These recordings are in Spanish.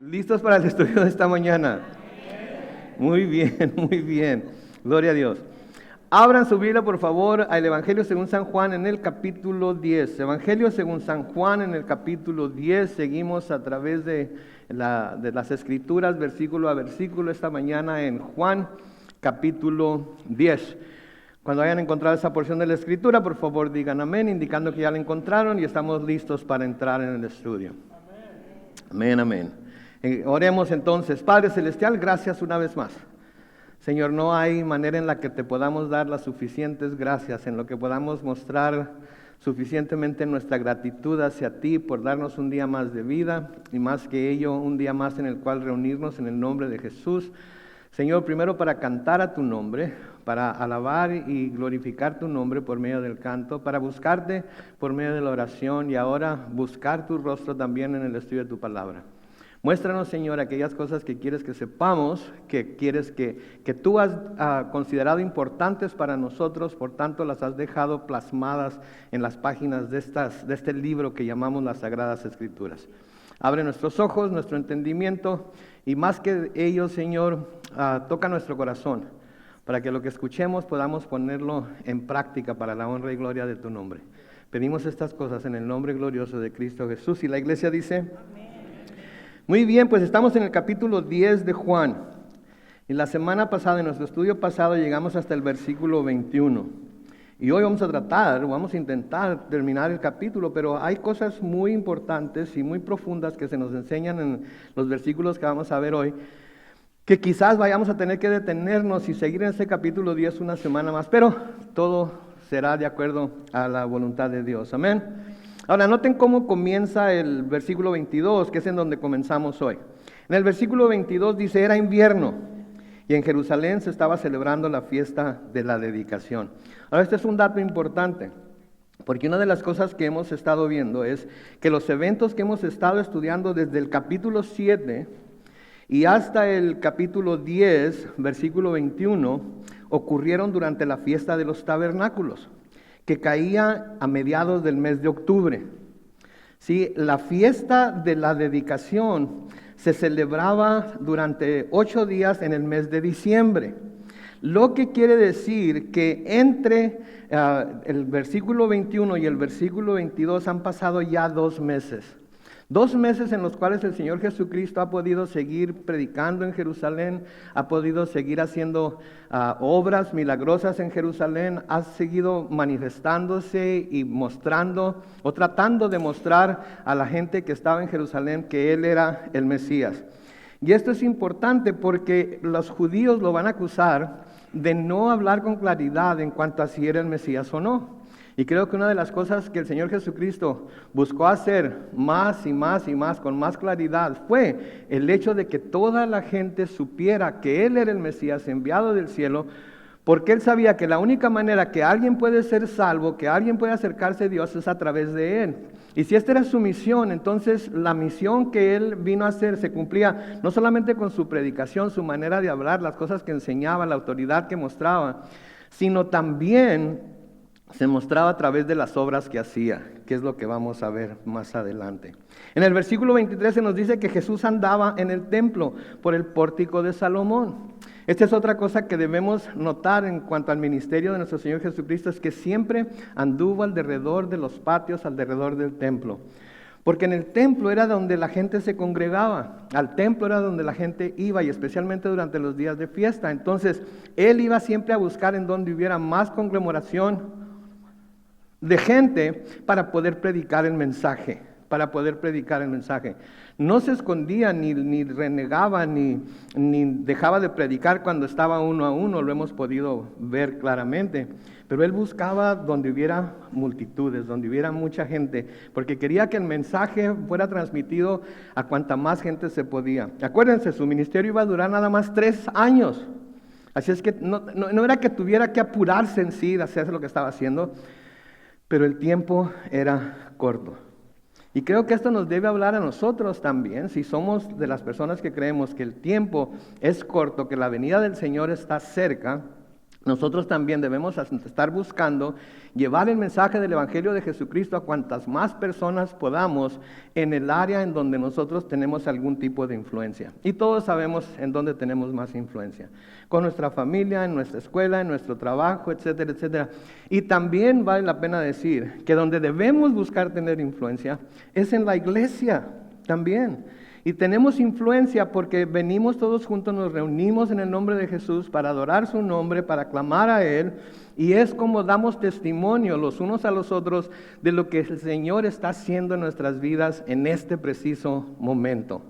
¿Listos para el estudio de esta mañana? Muy bien, muy bien. Gloria a Dios. Abran su Biblia, por favor, al Evangelio según San Juan en el capítulo 10. Evangelio según San Juan en el capítulo 10. Seguimos a través de las Escrituras, versículo a versículo, esta mañana en Juan capítulo 10. Cuando hayan encontrado esa porción de la Escritura, por favor digan amén, indicando que ya la encontraron y estamos listos para entrar en el estudio. Amén, amén. Oremos entonces. Padre Celestial, gracias una vez más. Señor, no hay manera en la que te podamos dar las suficientes gracias, en lo que podamos mostrar suficientemente nuestra gratitud hacia ti por darnos un día más de vida y más que ello, un día más en el cual reunirnos en el nombre de Jesús. Señor, primero para cantar a tu nombre, para alabar y glorificar tu nombre por medio del canto, para buscarte por medio de la oración y ahora buscar tu rostro también en el estudio de tu palabra. Muéstranos, Señor, aquellas cosas que quieres que sepamos, que quieres que tú has considerado importantes para nosotros, por tanto las has dejado plasmadas en las páginas de este libro que llamamos las Sagradas Escrituras. Abre nuestros ojos, nuestro entendimiento y más que ello, Señor, toca nuestro corazón para que lo que escuchemos podamos ponerlo en práctica para la honra y gloria de tu nombre. Pedimos estas cosas en el nombre glorioso de Cristo Jesús. Y la iglesia dice: amén. Muy bien, pues estamos en el capítulo 10 de Juan. Y la semana pasada, en nuestro estudio pasado, llegamos hasta el versículo 21. Y hoy vamos a intentar terminar el capítulo, pero hay cosas muy importantes y muy profundas que se nos enseñan en los versículos que vamos a ver hoy, que quizás vayamos a tener que detenernos y seguir en ese capítulo 10 una semana más, pero todo será de acuerdo a la voluntad de Dios. Amén. Ahora, noten cómo comienza el versículo 22, que es en donde comenzamos hoy. En el versículo 22 dice: era invierno y en Jerusalén se estaba celebrando la fiesta de la dedicación. Ahora, este es un dato importante, porque una de las cosas que hemos estado viendo es que los eventos que hemos estado estudiando desde el capítulo 7 y hasta el capítulo 10, versículo 21, ocurrieron durante la fiesta de los tabernáculos, que caía a mediados del mes de octubre. Sí, la fiesta de la dedicación se celebraba durante 8 días en el mes de diciembre, lo que quiere decir que entre el versículo 21 y el versículo 22 han pasado ya 2 meses. 2 meses en los cuales el Señor Jesucristo ha podido seguir predicando en Jerusalén, ha podido seguir haciendo obras milagrosas en Jerusalén, ha seguido manifestándose y mostrando o tratando de mostrar a la gente que estaba en Jerusalén que Él era el Mesías. Y esto es importante porque los judíos lo van a acusar de no hablar con claridad en cuanto a si era el Mesías o no. Y creo que una de las cosas que el Señor Jesucristo buscó hacer más y más y más, con más claridad, fue el hecho de que toda la gente supiera que Él era el Mesías enviado del cielo, porque Él sabía que la única manera que alguien puede ser salvo, que alguien puede acercarse a Dios, es a través de Él. Y si esta era su misión, entonces la misión que Él vino a hacer se cumplía no solamente con su predicación, su manera de hablar, las cosas que enseñaba, la autoridad que mostraba, sino también se mostraba a través de las obras que hacía, que es lo que vamos a ver más adelante. En el versículo 23 se nos dice que Jesús andaba en el templo por el pórtico de Salomón. Esta es otra cosa que debemos notar en cuanto al ministerio de nuestro Señor Jesucristo, es que siempre anduvo alrededor de los patios, alrededor del templo. Porque en el templo era donde la gente se congregaba, al templo era donde la gente iba, y especialmente durante los días de fiesta. Entonces, Él iba siempre a buscar en donde hubiera más conglomeración de gente para poder predicar el mensaje, No se escondía, ni renegaba, ni dejaba de predicar cuando estaba uno a uno, lo hemos podido ver claramente. Pero Él buscaba donde hubiera multitudes, donde hubiera mucha gente, porque quería que el mensaje fuera transmitido a cuanta más gente se podía. Acuérdense, su ministerio iba a durar nada más 3 años. Así es que no era que tuviera que apurarse en sí de hacer lo que estaba haciendo, pero el tiempo era corto. Y creo que esto nos debe hablar a nosotros también, si somos de las personas que creemos que el tiempo es corto, que la venida del Señor está cerca. nosotros también debemos estar buscando llevar el mensaje del Evangelio de Jesucristo a cuantas más personas podamos en el área en donde nosotros tenemos algún tipo de influencia. Y todos sabemos en dónde tenemos más influencia. Con nuestra familia, en nuestra escuela, en nuestro trabajo, etcétera, etcétera. Y también vale la pena decir que donde debemos buscar tener influencia es en la iglesia también. Y tenemos influencia porque venimos todos juntos, nos reunimos en el nombre de Jesús para adorar su nombre, para clamar a Él. Y es como damos testimonio los unos a los otros de lo que el Señor está haciendo en nuestras vidas en este preciso momento.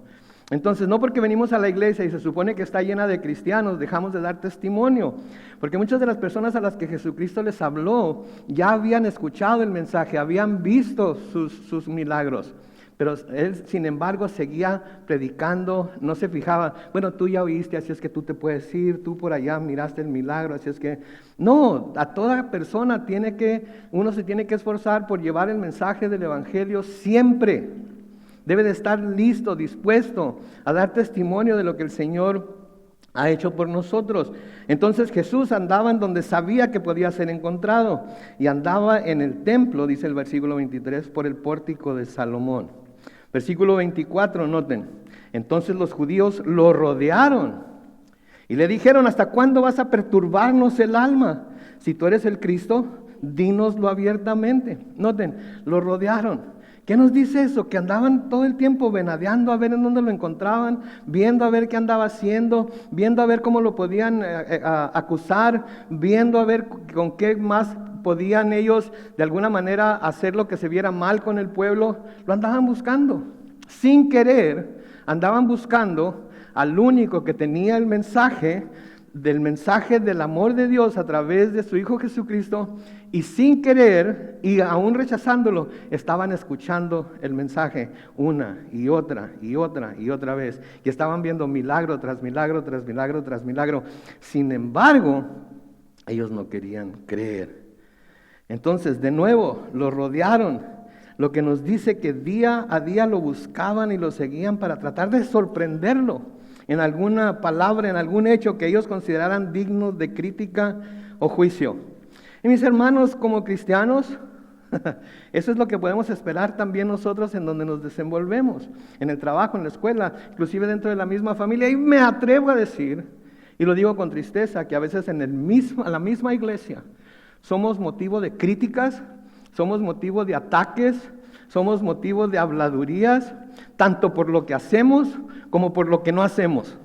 Entonces, no porque venimos a la iglesia y se supone que está llena de cristianos, dejamos de dar testimonio. Porque muchas de las personas a las que Jesucristo les habló ya habían escuchado el mensaje, habían visto sus milagros. Pero Él, sin embargo, seguía predicando, no se fijaba, bueno, tú ya oíste, así es que tú te puedes ir, tú por allá miraste el milagro, así es que... No, a toda persona uno se tiene que esforzar por llevar el mensaje del Evangelio siempre. Debe de estar listo, dispuesto a dar testimonio de lo que el Señor ha hecho por nosotros. Entonces Jesús andaba en donde sabía que podía ser encontrado, y andaba en el templo, dice el versículo 23, por el pórtico de Salomón. Versículo 24, noten. Entonces los judíos lo rodearon y le dijeron: ¿hasta cuándo vas a perturbarnos el alma? Si tú eres el Cristo, dínoslo abiertamente. Noten, lo rodearon. ¿Qué nos dice eso? Que andaban todo el tiempo venadeando a ver en dónde lo encontraban, viendo a ver qué andaba haciendo, viendo a ver cómo lo podían acusar, viendo a ver con qué más podían ellos de alguna manera hacer lo que se viera mal con el pueblo. Lo andaban buscando, sin querer, andaban buscando al único que tenía el mensaje del amor de Dios a través de su Hijo Jesucristo, y sin querer, y aún rechazándolo, estaban escuchando el mensaje una y otra y otra y otra vez, y estaban viendo milagro tras milagro tras milagro tras milagro. Sin embargo, ellos no querían creer. Entonces, de nuevo, lo rodearon, lo que nos dice que día a día lo buscaban y lo seguían para tratar de sorprenderlo en alguna palabra, en algún hecho que ellos consideraran dignos de crítica o juicio. Y mis hermanos, como cristianos, eso es lo que podemos esperar también nosotros en donde nos desenvolvemos, en el trabajo, en la escuela, inclusive dentro de la misma familia. Y me atrevo a decir, y lo digo con tristeza, que a veces en la misma iglesia somos motivo de críticas, somos motivo de ataques, somos motivo de habladurías, tanto por lo que hacemos como por lo que no hacemos.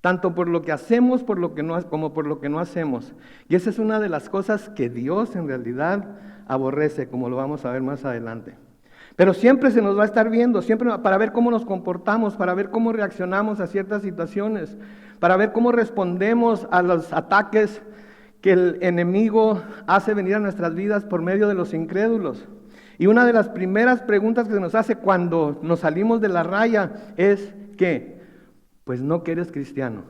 Tanto por lo que hacemos como por lo que no hacemos. Y esa es una de las cosas que Dios en realidad aborrece, como lo vamos a ver más adelante. Pero siempre se nos va a estar viendo, siempre para ver cómo nos comportamos, para ver cómo reaccionamos a ciertas situaciones, para ver cómo respondemos a los ataques que el enemigo hace venir a nuestras vidas por medio de los incrédulos. Y una de las primeras preguntas que se nos hace cuando nos salimos de la raya es ¿qué? Pues no que eres cristiano,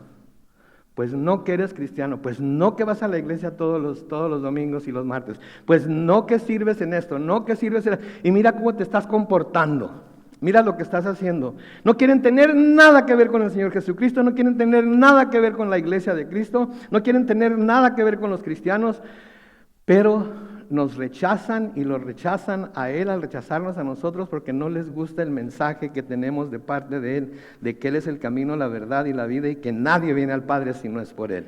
pues no que eres cristiano, pues no que vas a la iglesia todos los domingos y los martes, pues no que sirves en esto, no que sirves en... Y mira cómo te estás comportando, mira lo que estás haciendo. No quieren tener nada que ver con el Señor Jesucristo, no quieren tener nada que ver con la iglesia de Cristo, no quieren tener nada que ver con los cristianos, pero nos rechazan y lo rechazan a Él al rechazarnos a nosotros porque no les gusta el mensaje que tenemos de parte de Él, de que Él es el camino, la verdad y la vida y que nadie viene al Padre si no es por Él,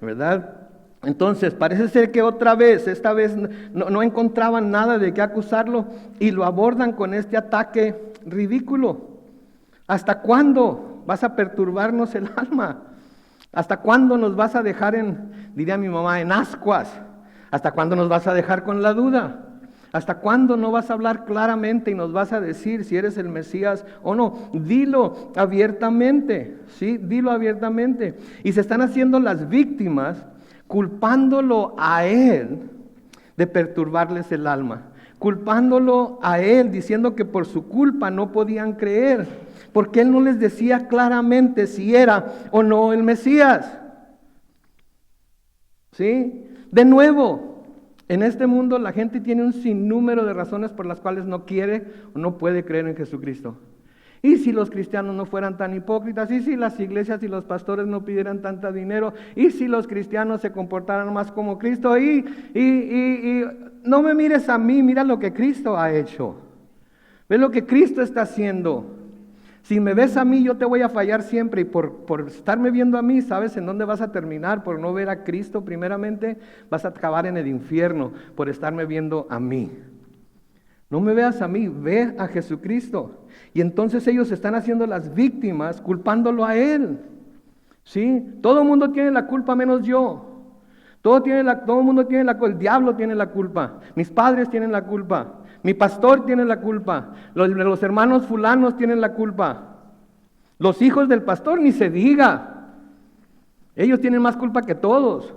¿verdad? Entonces parece ser que esta vez no encontraban nada de qué acusarlo y lo abordan con este ataque ridículo. ¿Hasta cuándo vas a perturbarnos el alma? ¿Hasta cuándo nos vas a dejar diría mi mamá, en ascuas? ¿Hasta cuándo nos vas a dejar con la duda? ¿Hasta cuándo no vas a hablar claramente y nos vas a decir si eres el Mesías o no? Dilo abiertamente, ¿sí? Dilo abiertamente. Y se están haciendo las víctimas culpándolo a Él de perturbarles el alma. Culpándolo a Él, diciendo que por su culpa no podían creer. Porque Él no les decía claramente si era o no el Mesías. ¿Sí? De nuevo, en este mundo la gente tiene un sinnúmero de razones por las cuales no quiere o no puede creer en Jesucristo. ¿Y si los cristianos no fueran tan hipócritas? ¿Y si las iglesias y los pastores no pidieran tanto dinero? ¿Y si los cristianos se comportaran más como Cristo? Y no me mires a mí, mira lo que Cristo ha hecho. Ve lo que Cristo está haciendo. Si me ves a mí, yo te voy a fallar siempre. Y por estarme viendo a mí, ¿sabes en dónde vas a terminar? Por no ver a Cristo primeramente, vas a acabar en el infierno por estarme viendo a mí. No me veas a mí, ve a Jesucristo. Y entonces ellos están haciendo las víctimas, culpándolo a Él. ¿Sí? Todo el mundo tiene la culpa menos yo. Todo el mundo tiene la culpa. El diablo tiene la culpa. Mis padres tienen la culpa. Mi pastor tiene la culpa. Los hermanos fulanos tienen la culpa. Los hijos del pastor ni se diga. Ellos tienen más culpa que todos.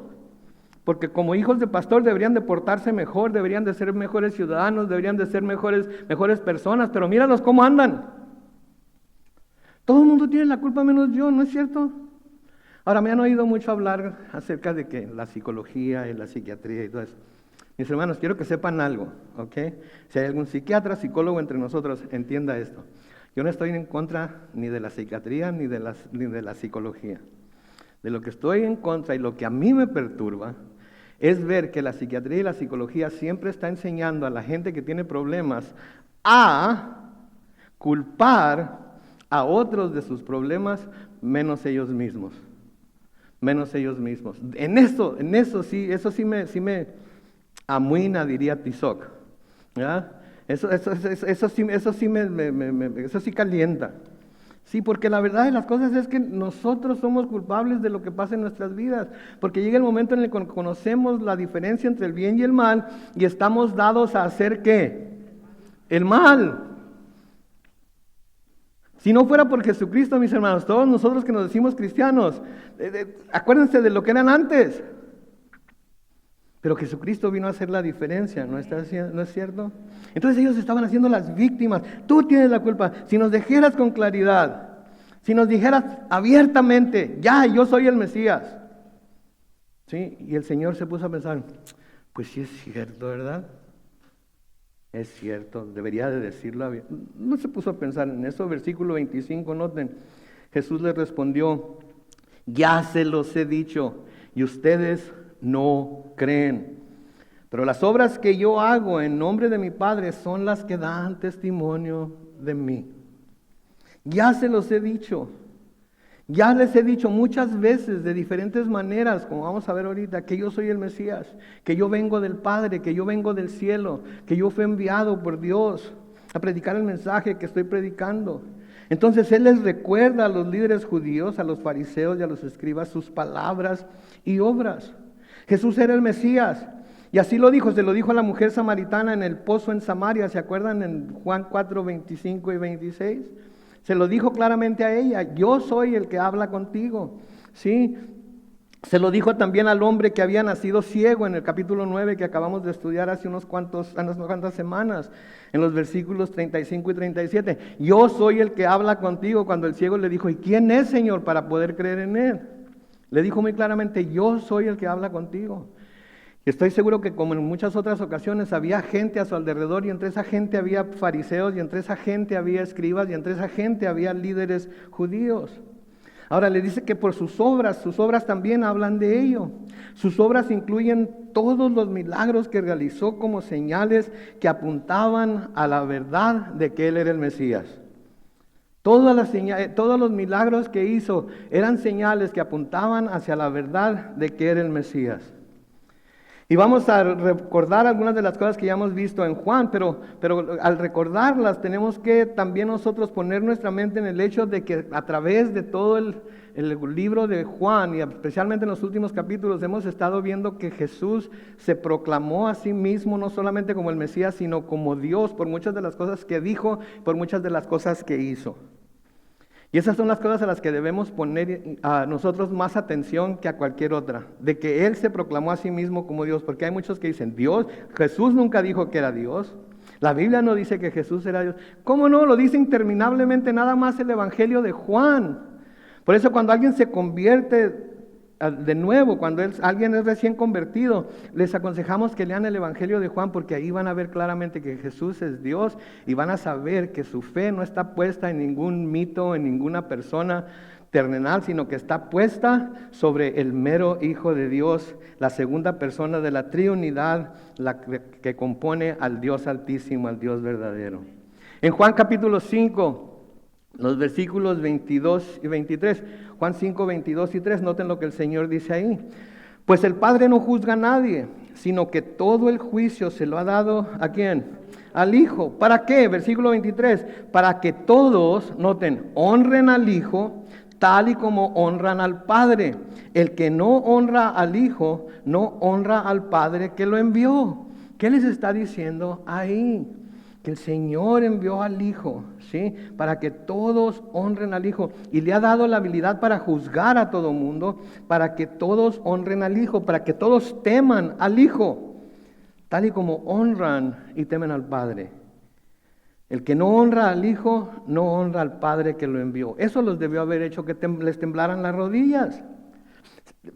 Porque como hijos de pastor deberían de portarse mejor, deberían de ser mejores ciudadanos, deberían de ser mejores personas, pero míralos cómo andan. Todo el mundo tiene la culpa menos yo, ¿no es cierto? Ahora me han oído mucho hablar acerca de que la psicología y la psiquiatría y todo eso. Mis hermanos, quiero que sepan algo, ¿ok? Si hay algún psiquiatra, psicólogo entre nosotros, entienda esto. Yo no estoy en contra ni de la psiquiatría ni de la psicología. De lo que estoy en contra y lo que a mí me perturba es ver que la psiquiatría y la psicología siempre está enseñando a la gente que tiene problemas a culpar a otros de sus problemas menos ellos mismos. Menos ellos mismos. En eso sí me amuina, diría Tizoc. ¿Ya? Eso sí calienta. Sí, porque la verdad de las cosas es que nosotros somos culpables de lo que pasa en nuestras vidas, porque llega el momento en el que conocemos la diferencia entre el bien y el mal y estamos dados a hacer ¿qué? El mal. Si no fuera por Jesucristo, mis hermanos, todos nosotros que nos decimos cristianos, acuérdense de lo que eran antes. Pero Jesucristo vino a hacer la diferencia, ¿no es cierto? Entonces ellos estaban haciendo las víctimas. Tú tienes la culpa. Si nos dijeras con claridad, si nos dijeras abiertamente, ya, yo soy el Mesías. ¿Sí? Y el Señor se puso a pensar, pues sí es cierto, ¿verdad? Es cierto, debería de decirlo. No se puso a pensar en eso. Versículo 25, noten. Jesús les respondió, ya se los he dicho, y ustedes no creen. Pero las obras que yo hago en nombre de mi Padre son las que dan testimonio de mí. Ya se los he dicho. Ya les he dicho muchas veces, de diferentes maneras, como vamos a ver ahorita, que yo soy el Mesías, que yo vengo del Padre, que yo vengo del cielo, que yo fui enviado por Dios a predicar el mensaje que estoy predicando. Entonces Él les recuerda a los líderes judíos, a los fariseos y a los escribas sus palabras y obras. Jesús era el Mesías, y así lo dijo, se lo dijo a la mujer samaritana en el pozo en Samaria, ¿se acuerdan? En Juan 4, 25 y 26. Se lo dijo claramente a ella, yo soy el que habla contigo, ¿sí? Se lo dijo también al hombre que había nacido ciego en el capítulo 9 que acabamos de estudiar hace unas cuantas semanas, en los versículos 35 y 37. Yo soy el que habla contigo, cuando el ciego le dijo, ¿y quién es, Señor, para poder creer en Él? Le dijo muy claramente, yo soy el que habla contigo. Y estoy seguro que como en muchas otras ocasiones había gente a su alrededor y entre esa gente había fariseos y entre esa gente había escribas y entre esa gente había líderes judíos. Ahora le dice que por sus obras también hablan de ello. Sus obras incluyen todos los milagros que realizó como señales que apuntaban a la verdad de que Él era el Mesías. Todos los milagros que hizo eran señales que apuntaban hacia la verdad de que era el Mesías. Y vamos a recordar algunas de las cosas que ya hemos visto en Juan, pero al recordarlas tenemos que también nosotros poner nuestra mente en el hecho de que a través de todo el libro de Juan y especialmente en los últimos capítulos hemos estado viendo que Jesús se proclamó a sí mismo no solamente como el Mesías, sino como Dios por muchas de las cosas que dijo, por muchas de las cosas que hizo. Y esas son las cosas a las que debemos poner a nosotros más atención que a cualquier otra. De que Él se proclamó a sí mismo como Dios. Porque hay muchos que dicen, Dios, Jesús nunca dijo que era Dios. La Biblia no dice que Jesús era Dios. ¿Cómo no? Lo dice interminablemente nada más el Evangelio de Juan. Por eso cuando alguien se convierte de nuevo, cuando alguien es recién convertido, les aconsejamos que lean el Evangelio de Juan, porque ahí van a ver claramente que Jesús es Dios y van a saber que su fe no está puesta en ningún mito, en ninguna persona terrenal, sino que está puesta sobre el mero Hijo de Dios, la segunda persona de la Trinidad, la que compone al Dios Altísimo, al Dios verdadero. En Juan capítulo 5, los versículos 22 y 23, Juan 5, 22 y 3, noten lo que el Señor dice ahí. Pues el Padre no juzga a nadie, sino que todo el juicio se lo ha dado, ¿a quién? Al Hijo. ¿Para qué? Versículo 23, para que todos, noten, honren al Hijo tal y como honran al Padre. El que no honra al Hijo, no honra al Padre que lo envió. ¿Qué les está diciendo ahí? Que el Señor envió al Hijo, ¿sí? Para que todos honren al Hijo. Y le ha dado la habilidad para juzgar a todo mundo, para que todos honren al Hijo, para que todos teman al Hijo, tal y como honran y temen al Padre. El que no honra al Hijo, no honra al Padre que lo envió. Eso los debió haber hecho que les temblaran las rodillas.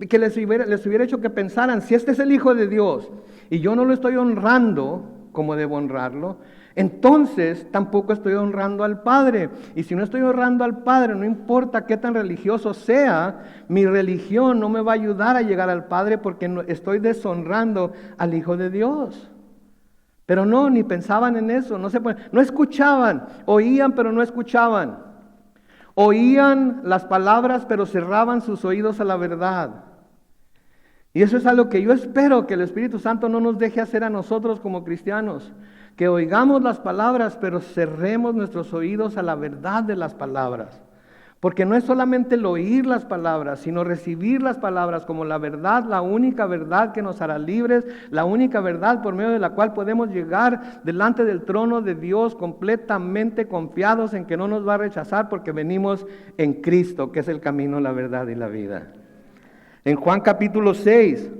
Que les hubiera hecho que pensaran, si este es el Hijo de Dios y yo no lo estoy honrando como debo honrarlo, entonces tampoco estoy honrando al Padre. Y si no estoy honrando al Padre, no importa qué tan religioso sea, mi religión no me va a ayudar a llegar al Padre, porque estoy deshonrando al Hijo de Dios. Pero no, ni pensaban en eso, no escuchaban, oían pero no escuchaban. Oían las palabras pero cerraban sus oídos a la verdad. Y eso es algo que yo espero que el Espíritu Santo no nos deje hacer a nosotros como cristianos. Que oigamos las palabras, pero cerremos nuestros oídos a la verdad de las palabras. Porque no es solamente el oír las palabras, sino recibir las palabras como la verdad, la única verdad que nos hará libres, la única verdad por medio de la cual podemos llegar delante del trono de Dios completamente confiados en que no nos va a rechazar, porque venimos en Cristo, que es el camino, la verdad y la vida. En Juan capítulo 6,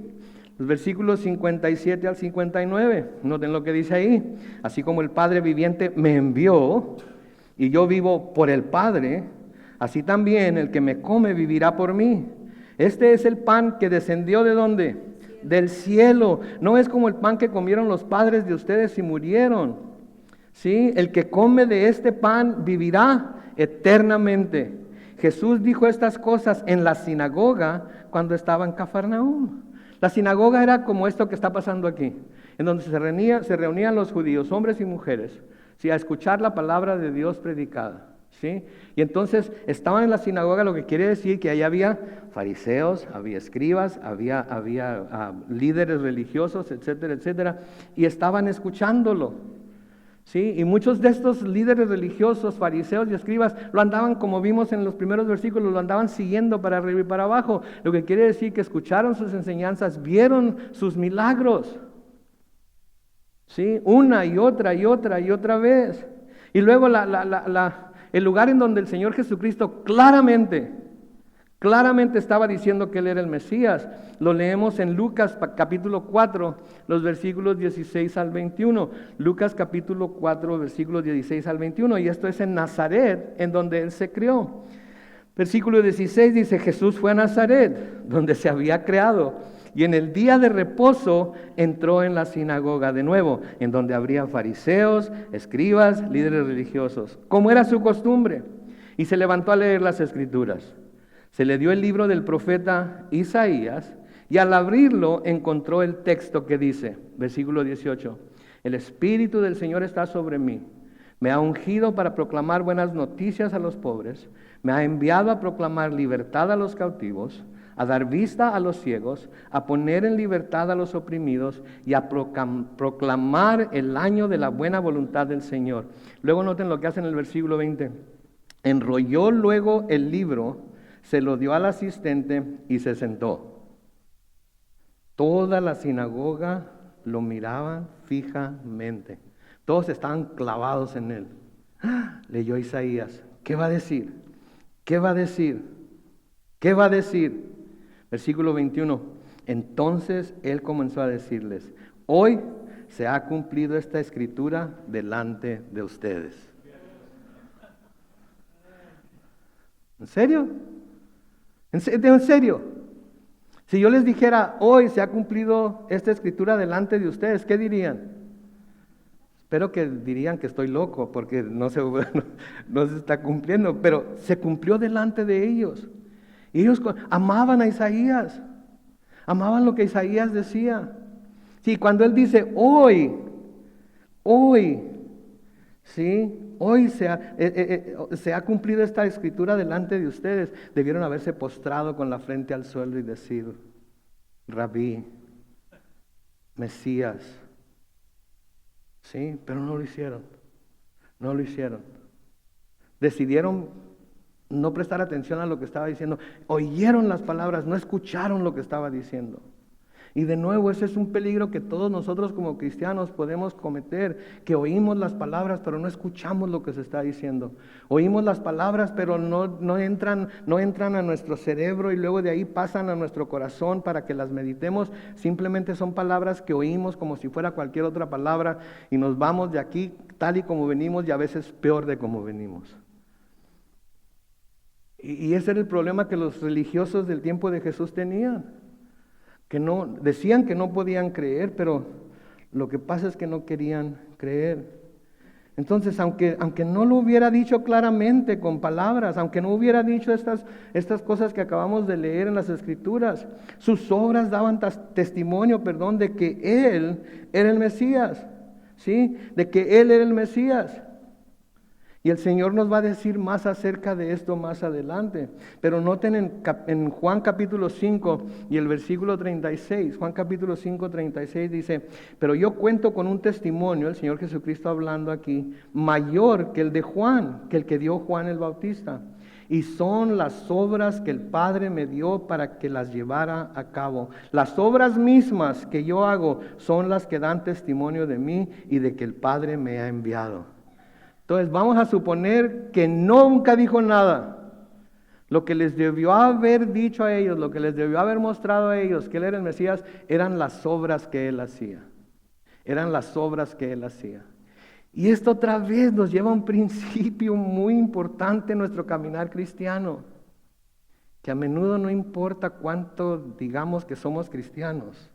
los versículos 57 al 59, noten lo que dice ahí. Así como el Padre viviente me envió y yo vivo por el Padre, así también el que me come vivirá por mí. Este es el pan que descendió ¿de dónde? Del cielo. No es como el pan que comieron los padres de ustedes y murieron. ¿Sí? El que come de este pan vivirá eternamente. Jesús dijo estas cosas en la sinagoga cuando estaba en Cafarnaúm. La sinagoga era como esto que está pasando aquí, en donde se reunían los judíos, hombres y mujeres, ¿sí? A escuchar la palabra de Dios predicada. ¿Sí? Y entonces estaban en la sinagoga, lo que quiere decir que ahí había fariseos, había escribas, había líderes religiosos, etcétera, etcétera, y estaban escuchándolo. ¿Sí? Y muchos de estos líderes religiosos, fariseos y escribas, lo andaban, como vimos en los primeros versículos, lo andaban siguiendo para arriba y para abajo, lo que quiere decir que escucharon sus enseñanzas, vieron sus milagros, ¿sí? Una y otra y otra y otra vez. Y luego el lugar en donde el Señor Jesucristo claramente estaba diciendo que Él era el Mesías, lo leemos en Lucas capítulo 4, los versículos 16 al 21. Lucas capítulo 4, versículos 16 al 21, y esto es en Nazaret, en donde Él se crió. Versículo 16 dice, Jesús fue a Nazaret, donde se había criado, y en el día de reposo entró en la sinagoga de nuevo, en donde habría fariseos, escribas, líderes religiosos, como era su costumbre, y se levantó a leer las Escrituras. Se le dio el libro del profeta Isaías, y al abrirlo encontró el texto que dice, versículo 18, el Espíritu del Señor está sobre mí, me ha ungido para proclamar buenas noticias a los pobres, me ha enviado a proclamar libertad a los cautivos, a dar vista a los ciegos, a poner en libertad a los oprimidos y a proclamar el año de la buena voluntad del Señor. Luego noten lo que hace en el versículo 20. Enrolló luego el libro, se lo dio al asistente y se sentó. Toda la sinagoga lo miraban fijamente. Todos estaban clavados en él. Leyó Isaías. ¿Qué va a decir? ¿Qué va a decir? ¿Qué va a decir? Versículo 21. Entonces él comenzó a decirles, hoy se ha cumplido esta escritura delante de ustedes. ¿En serio? ¿En serio? Si yo les dijera, hoy se ha cumplido esta escritura delante de ustedes, ¿qué dirían? Espero que dirían que estoy loco porque no se está cumpliendo, pero se cumplió delante de ellos. Y ellos amaban a Isaías, amaban lo que Isaías decía. Sí, cuando él dice, hoy, ¿sí? Hoy se ha cumplido esta escritura delante de ustedes. Debieron haberse postrado con la frente al suelo y decir, Rabí, Mesías. Sí, pero no lo hicieron. No lo hicieron. Decidieron no prestar atención a lo que estaba diciendo. Oyeron las palabras, no escucharon lo que estaba diciendo. Y de nuevo, ese es un peligro que todos nosotros como cristianos podemos cometer, que oímos las palabras pero no escuchamos lo que se está diciendo. Oímos las palabras pero no entran a nuestro cerebro y luego de ahí pasan a nuestro corazón para que las meditemos. Simplemente son palabras que oímos como si fuera cualquier otra palabra y nos vamos de aquí tal y como venimos y a veces peor de como venimos. Y ese era el problema que los religiosos del tiempo de Jesús tenían. Que no, decían que no podían creer, pero lo que pasa es que no querían creer. Entonces, aunque no lo hubiera dicho claramente con palabras, aunque no hubiera dicho estas cosas que acabamos de leer en las Escrituras, sus obras daban testimonio, de que Él era el Mesías, ¿sí? De que Él era el Mesías. Y el Señor nos va a decir más acerca de esto más adelante. Pero noten en Juan capítulo 5 y el versículo 36. Juan capítulo 5, 36 dice, pero yo cuento con un testimonio, el Señor Jesucristo hablando aquí, mayor que el de Juan, que el que dio Juan el Bautista. Y son las obras que el Padre me dio para que las llevara a cabo. Las obras mismas que yo hago son las que dan testimonio de mí y de que el Padre me ha enviado. Entonces vamos a suponer que nunca dijo nada. Lo que les debió haber dicho a ellos, lo que les debió haber mostrado a ellos que Él era el Mesías, eran las obras que Él hacía. Eran las obras que Él hacía. Y esto otra vez nos lleva a un principio muy importante en nuestro caminar cristiano. Que a menudo no importa cuánto digamos que somos cristianos.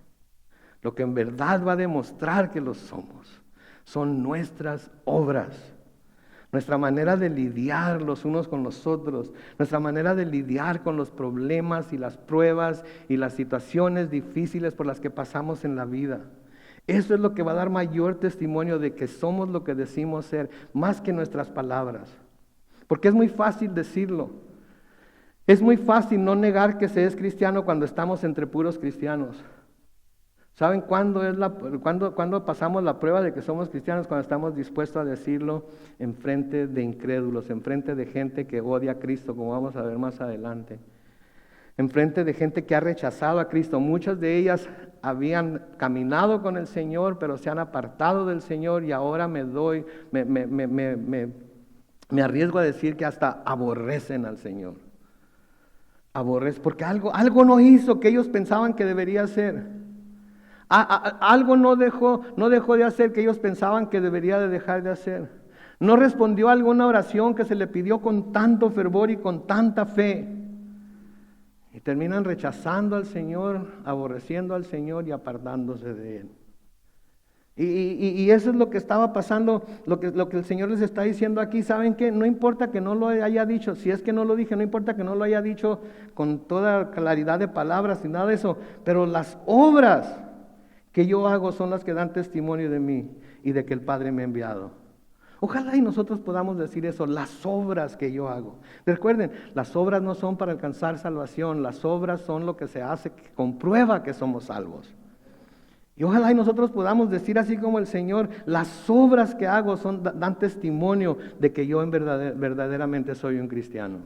Lo que en verdad va a demostrar que lo somos son nuestras obras. Nuestra manera de lidiar los unos con los otros, nuestra manera de lidiar con los problemas y las pruebas y las situaciones difíciles por las que pasamos en la vida. Eso es lo que va a dar mayor testimonio de que somos lo que decimos ser, más que nuestras palabras. Porque es muy fácil decirlo. Es muy fácil no negar que se es cristiano cuando estamos entre puros cristianos. ¿Saben cuándo pasamos la prueba de que somos cristianos? Cuando estamos dispuestos a decirlo en frente de incrédulos, en frente de gente que odia a Cristo, como vamos a ver más adelante. En frente de gente que ha rechazado a Cristo. Muchas de ellas habían caminado con el Señor, pero se han apartado del Señor y ahora me arriesgo a decir que hasta aborrecen al Señor. Porque algo no hizo que ellos pensaban que debería hacer. Algo no dejó de hacer que ellos pensaban que debería de dejar de hacer. No respondió a alguna oración que se le pidió con tanto fervor y con tanta fe. Y terminan rechazando al Señor, aborreciendo al Señor y apartándose de Él. Y eso es lo que estaba pasando, lo que el Señor les está diciendo aquí. ¿Saben qué? No importa que no lo haya dicho, si es que no lo dije, no importa que no lo haya dicho con toda claridad de palabras y nada de eso, pero las obras que yo hago son las que dan testimonio de mí y de que el Padre me ha enviado. Ojalá y nosotros podamos decir eso, las obras que yo hago. Recuerden, las obras no son para alcanzar salvación, las obras son lo que se hace que comprueba que somos salvos. Y ojalá y nosotros podamos decir así como el Señor, las obras que hago dan testimonio de que yo verdaderamente soy un cristiano.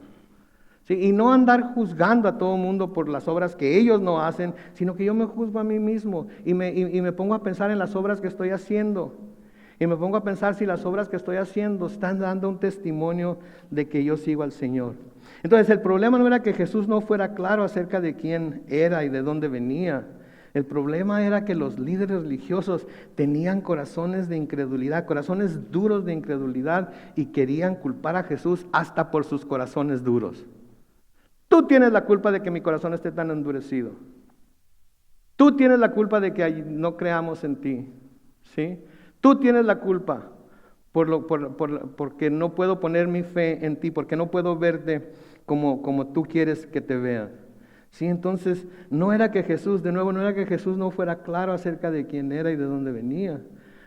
¿Sí? Y no andar juzgando a todo el mundo por las obras que ellos no hacen, sino que yo me juzgo a mí mismo y me pongo a pensar en las obras que estoy haciendo. Y me pongo a pensar si las obras que estoy haciendo están dando un testimonio de que yo sigo al Señor. Entonces el problema no era que Jesús no fuera claro acerca de quién era y de dónde venía. El problema era que los líderes religiosos tenían corazones de incredulidad, corazones duros de incredulidad y querían culpar a Jesús hasta por sus corazones duros. Tú tienes la culpa de que mi corazón esté tan endurecido. Tú tienes la culpa de que no creamos en ti, ¿sí? Tú tienes la culpa porque no puedo poner mi fe en ti, porque no puedo verte como tú quieres que te vean. Sí, entonces no era que Jesús no fuera claro acerca de quién era y de dónde venía.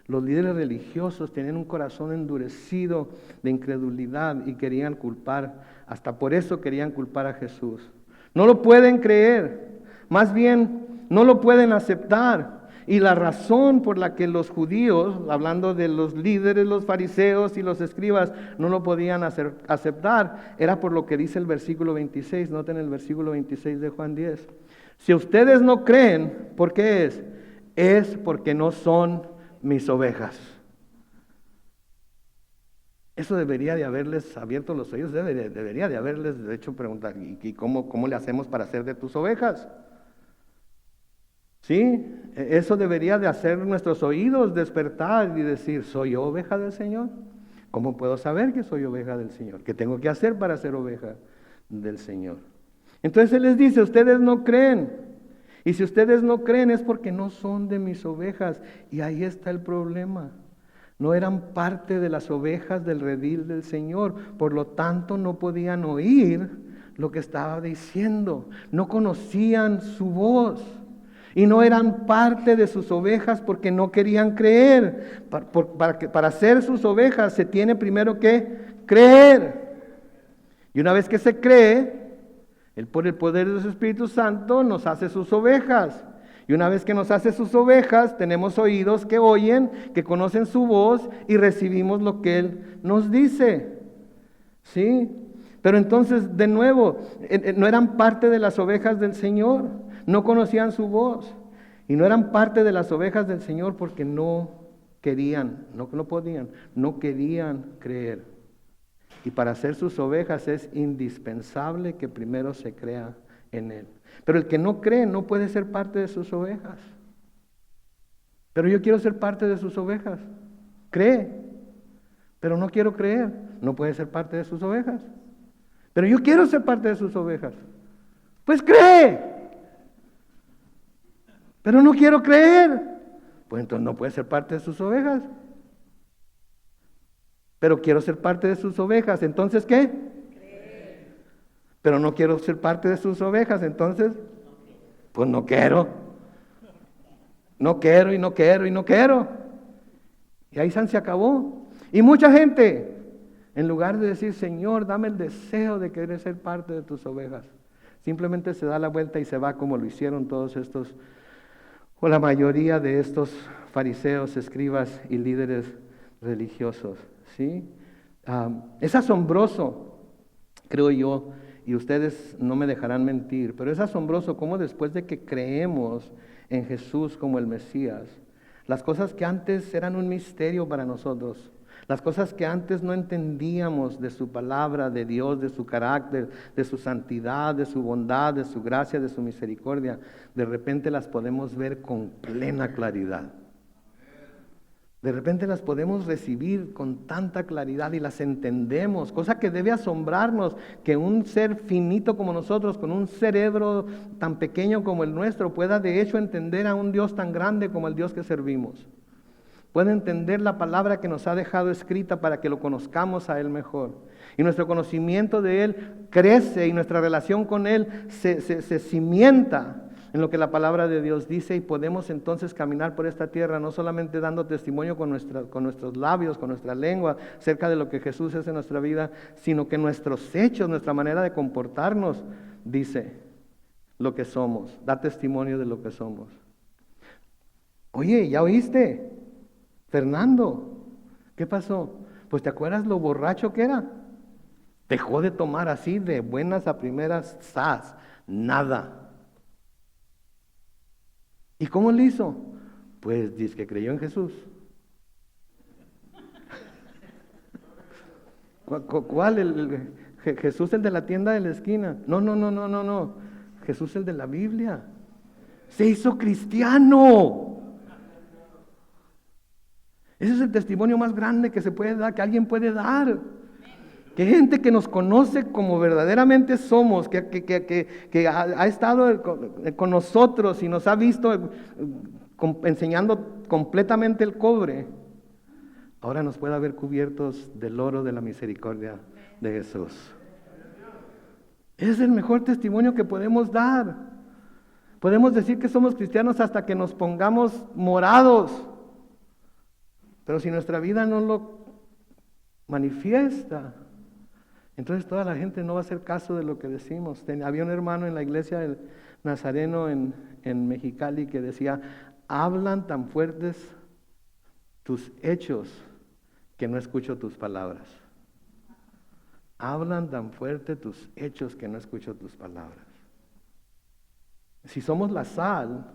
Los líderes religiosos tenían un corazón endurecido de incredulidad y querían culpar, hasta por eso querían culpar a Jesús. No lo pueden creer, más bien no lo pueden aceptar. Y la razón por la que los judíos, hablando de los líderes, los fariseos y los escribas, no lo podían aceptar, era por lo que dice el versículo 26. Noten el versículo 26 de Juan 10. Si ustedes no creen, ¿por qué es? Es porque no son mis ovejas. Eso debería de haberles abierto los oídos, debería de haberles hecho preguntar, ¿y cómo le hacemos para ser de tus ovejas? Sí, eso debería de hacer nuestros oídos despertar y decir, ¿soy oveja del Señor? ¿Cómo puedo saber que soy oveja del Señor? ¿Qué tengo que hacer para ser oveja del Señor? Entonces Él les dice, ustedes no creen. Y si ustedes no creen es porque no son de mis ovejas. Y ahí está el problema. No eran parte de las ovejas del redil del Señor. Por lo tanto no podían oír lo que estaba diciendo. No conocían su voz. Y no eran parte de sus ovejas porque no querían creer. Para ser sus ovejas se tiene primero que creer. Y una vez que se cree, Él por el poder de su Espíritu Santo nos hace sus ovejas. Y una vez que nos hace sus ovejas, tenemos oídos que oyen, que conocen su voz y recibimos lo que Él nos dice. ¿Sí? Pero entonces, de nuevo, no eran parte de las ovejas del Señor. No conocían su voz y no eran parte de las ovejas del Señor porque no querían, no podían, no querían creer. Y para ser sus ovejas es indispensable que primero se crea en Él. Pero el que no cree no puede ser parte de sus ovejas. Pero yo quiero ser parte de sus ovejas. Cree, pero no quiero creer. No puede ser parte de sus ovejas. Pero yo quiero ser parte de sus ovejas. Pues cree. Pero no quiero creer. Pues entonces no puede ser parte de sus ovejas. Pero quiero ser parte de sus ovejas. ¿Entonces qué? Creer. Pero no quiero ser parte de sus ovejas. Entonces, pues no quiero. No quiero y no quiero y no quiero. Y ahí se acabó. Y mucha gente, en lugar de decir, Señor, dame el deseo de querer ser parte de tus ovejas, simplemente se da la vuelta y se va como lo hicieron todos estos, o la mayoría de estos fariseos, escribas y líderes religiosos. ¿Sí? Es asombroso, creo yo, y ustedes no me dejarán mentir, pero es asombroso cómo después de que creemos en Jesús como el Mesías, las cosas que antes eran un misterio para nosotros, las cosas que antes no entendíamos de su palabra, de Dios, de su carácter, de su santidad, de su bondad, de su gracia, de su misericordia, de repente las podemos ver con plena claridad. De repente las podemos recibir con tanta claridad y las entendemos, cosa que debe asombrarnos, que un ser finito como nosotros, con un cerebro tan pequeño como el nuestro, pueda de hecho entender a un Dios tan grande como el Dios que servimos. Puede entender la palabra que nos ha dejado escrita para que lo conozcamos a Él mejor. Y nuestro conocimiento de Él crece y nuestra relación con Él se cimienta en lo que la palabra de Dios dice, y podemos entonces caminar por esta tierra no solamente dando testimonio con nuestros labios, con nuestra lengua, acerca de lo que Jesús es en nuestra vida, sino que nuestros hechos, nuestra manera de comportarnos, dice lo que somos, da testimonio de lo que somos. Oye, ¿ya oíste? Fernando, ¿qué pasó? Pues ¿te acuerdas lo borracho que era? Dejó de tomar así de buenas a primeras, ¡zas! Nada. ¿Y cómo le hizo? Pues dice que creyó en Jesús. ¿Cuál? ¿Jesús el de la tienda de la esquina? No. Jesús el de la Biblia. Se hizo cristiano. Ese es el testimonio más grande que se puede dar, que alguien puede dar. Que gente que nos conoce como verdaderamente somos, que ha estado con nosotros y nos ha visto enseñando completamente el cobre, ahora nos pueda ver cubiertos del oro de la misericordia de Jesús. Es el mejor testimonio que podemos dar. Podemos decir que somos cristianos hasta que nos pongamos morados, pero si nuestra vida no lo manifiesta, entonces toda la gente no va a hacer caso de lo que decimos. Había un hermano en la iglesia del Nazareno en Mexicali que decía: hablan tan fuertes tus hechos que no escucho tus palabras. Hablan tan fuerte tus hechos que no escucho tus palabras. Si somos la sal,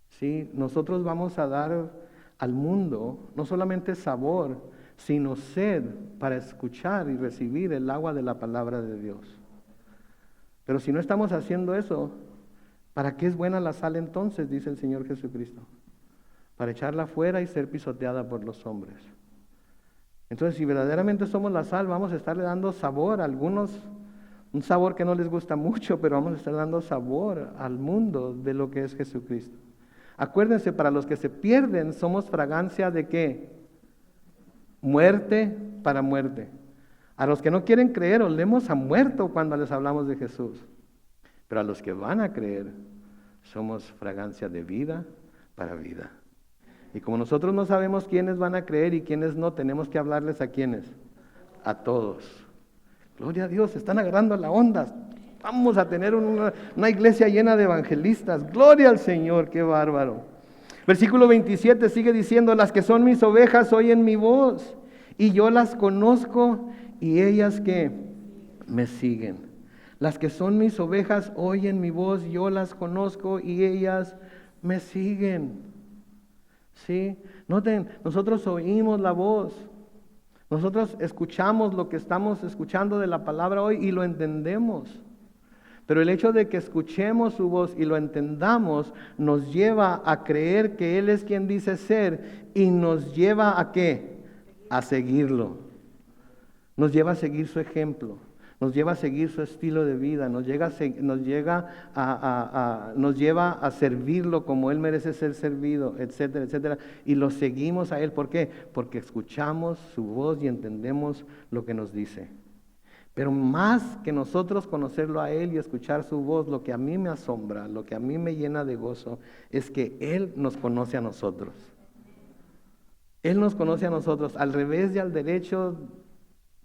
¿sí?, nosotros vamos a dar al mundo no solamente sabor, sino sed para escuchar y recibir el agua de la palabra de Dios. Pero si no estamos haciendo eso, ¿para qué es buena la sal entonces?, dice el Señor Jesucristo. Para echarla fuera y ser pisoteada por los hombres. Entonces, si verdaderamente somos la sal, vamos a estarle dando sabor a algunos, un sabor que no les gusta mucho, pero vamos a estar dando sabor al mundo de lo que es Jesucristo. Acuérdense, para los que se pierden, somos fragancia de ¿qué? Muerte para muerte. A los que no quieren creer, olemos a muerto cuando les hablamos de Jesús. Pero a los que van a creer, somos fragancia de vida para vida. Y como nosotros no sabemos quiénes van a creer y quiénes no, tenemos que hablarles a quiénes, a todos. Gloria a Dios, están agarrando la onda. Vamos a tener una iglesia llena de evangelistas. Gloria al Señor, qué bárbaro. Versículo 27 sigue diciendo: las que son mis ovejas oyen mi voz, y yo las conozco, y ellas que me siguen. Las que son mis ovejas oyen mi voz, yo las conozco, y ellas me siguen. ¿Sí? Noten, nosotros oímos la voz. Nosotros escuchamos lo que estamos escuchando de la palabra hoy y lo entendemos. Pero el hecho de que escuchemos su voz y lo entendamos nos lleva a creer que Él es quien dice ser, y nos lleva ¿a qué? A seguirlo. Nos lleva a seguir su ejemplo, nos lleva a seguir su estilo de vida, nos lleva a servirlo como Él merece ser servido, etcétera, etcétera. Y lo seguimos a Él. ¿Por qué? Porque escuchamos su voz y entendemos lo que nos dice. Pero más que nosotros conocerlo a Él y escuchar su voz, lo que a mí me asombra, lo que a mí me llena de gozo, es que Él nos conoce a nosotros. Él nos conoce a nosotros, al revés y al derecho,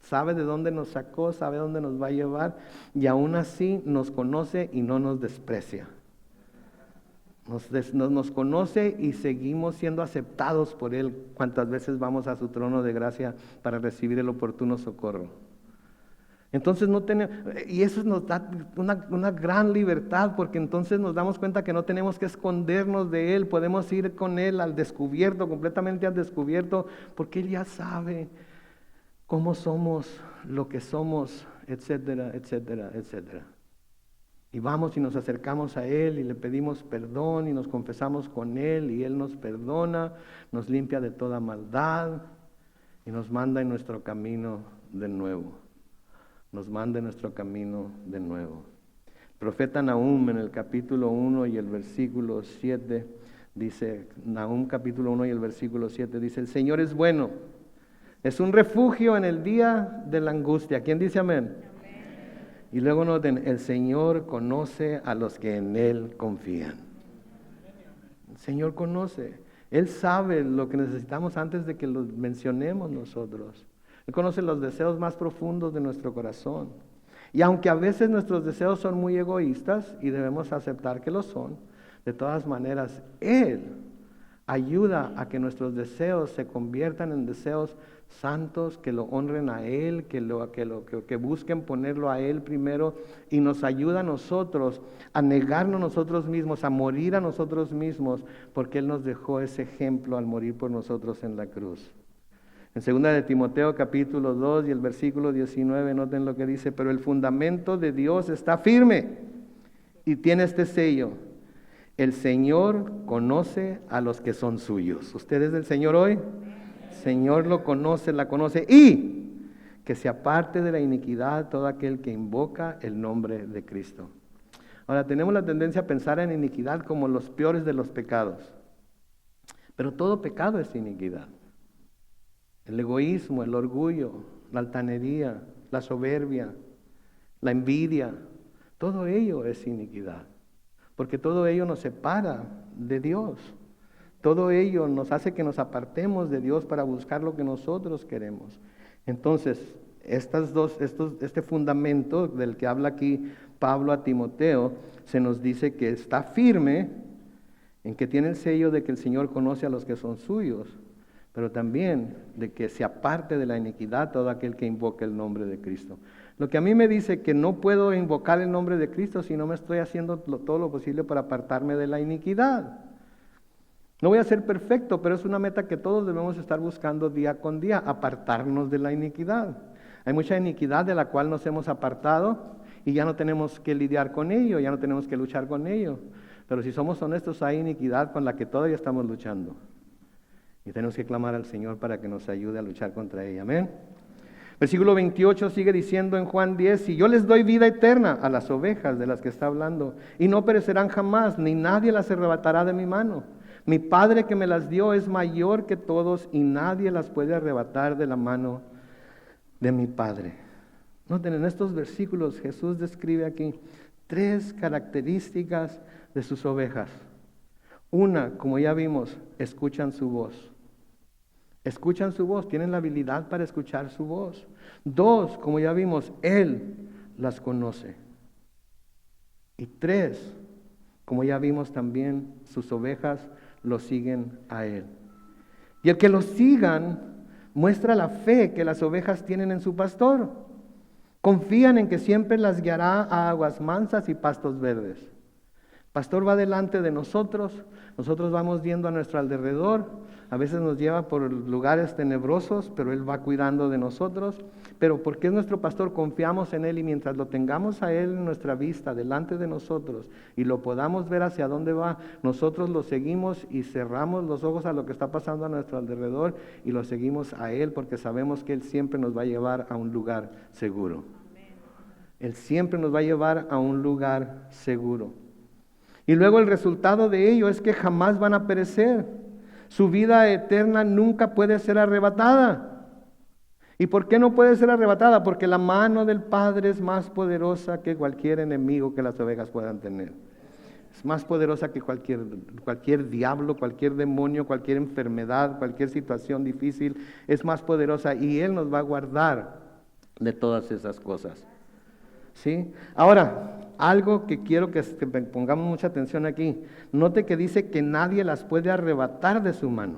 sabe de dónde nos sacó, sabe dónde nos va a llevar, y aún así nos conoce y no nos desprecia. Nos conoce y seguimos siendo aceptados por Él cuantas veces vamos a su trono de gracia para recibir el oportuno socorro. Entonces y eso nos da una gran libertad, porque entonces nos damos cuenta que no tenemos que escondernos de Él, podemos ir con Él al descubierto, completamente al descubierto, porque Él ya sabe cómo somos, lo que somos, etcétera, etcétera, etcétera. Y vamos y nos acercamos a Él y le pedimos perdón y nos confesamos con Él, y Él nos perdona, nos limpia de toda maldad y nos manda en nuestro camino de nuevo. Nos manda en nuestro camino de nuevo. El profeta Nahum en el capítulo 1 y el versículo 7 dice, Nahum capítulo 1 y el versículo 7 dice: el Señor es bueno, es un refugio en el día de la angustia. ¿Quién dice amén? Amén. Y luego noten, el Señor conoce a los que en Él confían. El Señor conoce, Él sabe lo que necesitamos antes de que lo mencionemos nosotros. Él conoce los deseos más profundos de nuestro corazón. Y aunque a veces nuestros deseos son muy egoístas, y debemos aceptar que lo son, de todas maneras, Él ayuda a que nuestros deseos se conviertan en deseos santos, que lo honren a Él, que busquen ponerlo a Él primero, y nos ayuda a nosotros a negarnos nosotros mismos, a morir a nosotros mismos, porque Él nos dejó ese ejemplo al morir por nosotros en la cruz. En 2 de Timoteo capítulo 2 y el versículo 19, noten lo que dice: pero el fundamento de Dios está firme y tiene este sello: el Señor conoce a los que son suyos. ¿Usted es del Señor hoy? El Señor lo conoce, la conoce, y que se aparte de la iniquidad todo aquel que invoca el nombre de Cristo. Ahora, tenemos la tendencia a pensar en iniquidad como los peores de los pecados. Pero todo pecado es iniquidad. El egoísmo, el orgullo, la altanería, la soberbia, la envidia, todo ello es iniquidad. Porque todo ello nos separa de Dios. Todo ello nos hace que nos apartemos de Dios para buscar lo que nosotros queremos. Entonces, este fundamento del que habla aquí Pablo a Timoteo, se nos dice que está firme en que tiene el sello de que el Señor conoce a los que son suyos, pero también de que se aparte de la iniquidad todo aquel que invoque el nombre de Cristo. Lo que a mí me dice que no puedo invocar el nombre de Cristo si no me estoy haciendo todo lo posible para apartarme de la iniquidad. No voy a ser perfecto, pero es una meta que todos debemos estar buscando día con día, apartarnos de la iniquidad. Hay mucha iniquidad de la cual nos hemos apartado y ya no tenemos que lidiar con ello, ya no tenemos que luchar con ello. Pero si somos honestos, hay iniquidad con la que todavía estamos luchando. Y tenemos que clamar al Señor para que nos ayude a luchar contra ella. Amén. Versículo 28 sigue diciendo en Juan 10, si yo les doy vida eterna a las ovejas de las que está hablando, y no perecerán jamás, ni nadie las arrebatará de mi mano. Mi Padre que me las dio es mayor que todos, y nadie las puede arrebatar de la mano de mi Padre. Noten, en estos versículos Jesús describe aquí 3 características de sus ovejas. Una, como ya vimos, escuchan su voz. Escuchan su voz, tienen la habilidad para escuchar su voz. 2, como ya vimos, Él las conoce. Y 3, como ya vimos también, sus ovejas lo siguen a Él. Y el que lo sigan muestra la fe que las ovejas tienen en su pastor. Confían en que siempre las guiará a aguas mansas y pastos verdes. El pastor va delante de nosotros vamos viendo a nuestro alrededor, a veces nos lleva por lugares tenebrosos, pero Él va cuidando de nosotros, pero porque es nuestro pastor, confiamos en Él y mientras lo tengamos a Él en nuestra vista, delante de nosotros, y lo podamos ver hacia dónde va, nosotros lo seguimos y cerramos los ojos a lo que está pasando a nuestro alrededor y lo seguimos a Él porque sabemos que Él siempre nos va a llevar a un lugar seguro. Él siempre nos va a llevar a un lugar seguro. Y luego el resultado de ello es que jamás van a perecer. Su vida eterna nunca puede ser arrebatada. ¿Y por qué no puede ser arrebatada? Porque la mano del Padre es más poderosa que cualquier enemigo que las ovejas puedan tener. Es más poderosa que cualquier diablo, cualquier demonio, cualquier enfermedad, cualquier situación difícil. Es más poderosa y Él nos va a guardar de todas esas cosas. ¿Sí? Ahora, algo que quiero que pongamos mucha atención aquí. Note que dice que nadie las puede arrebatar de su mano.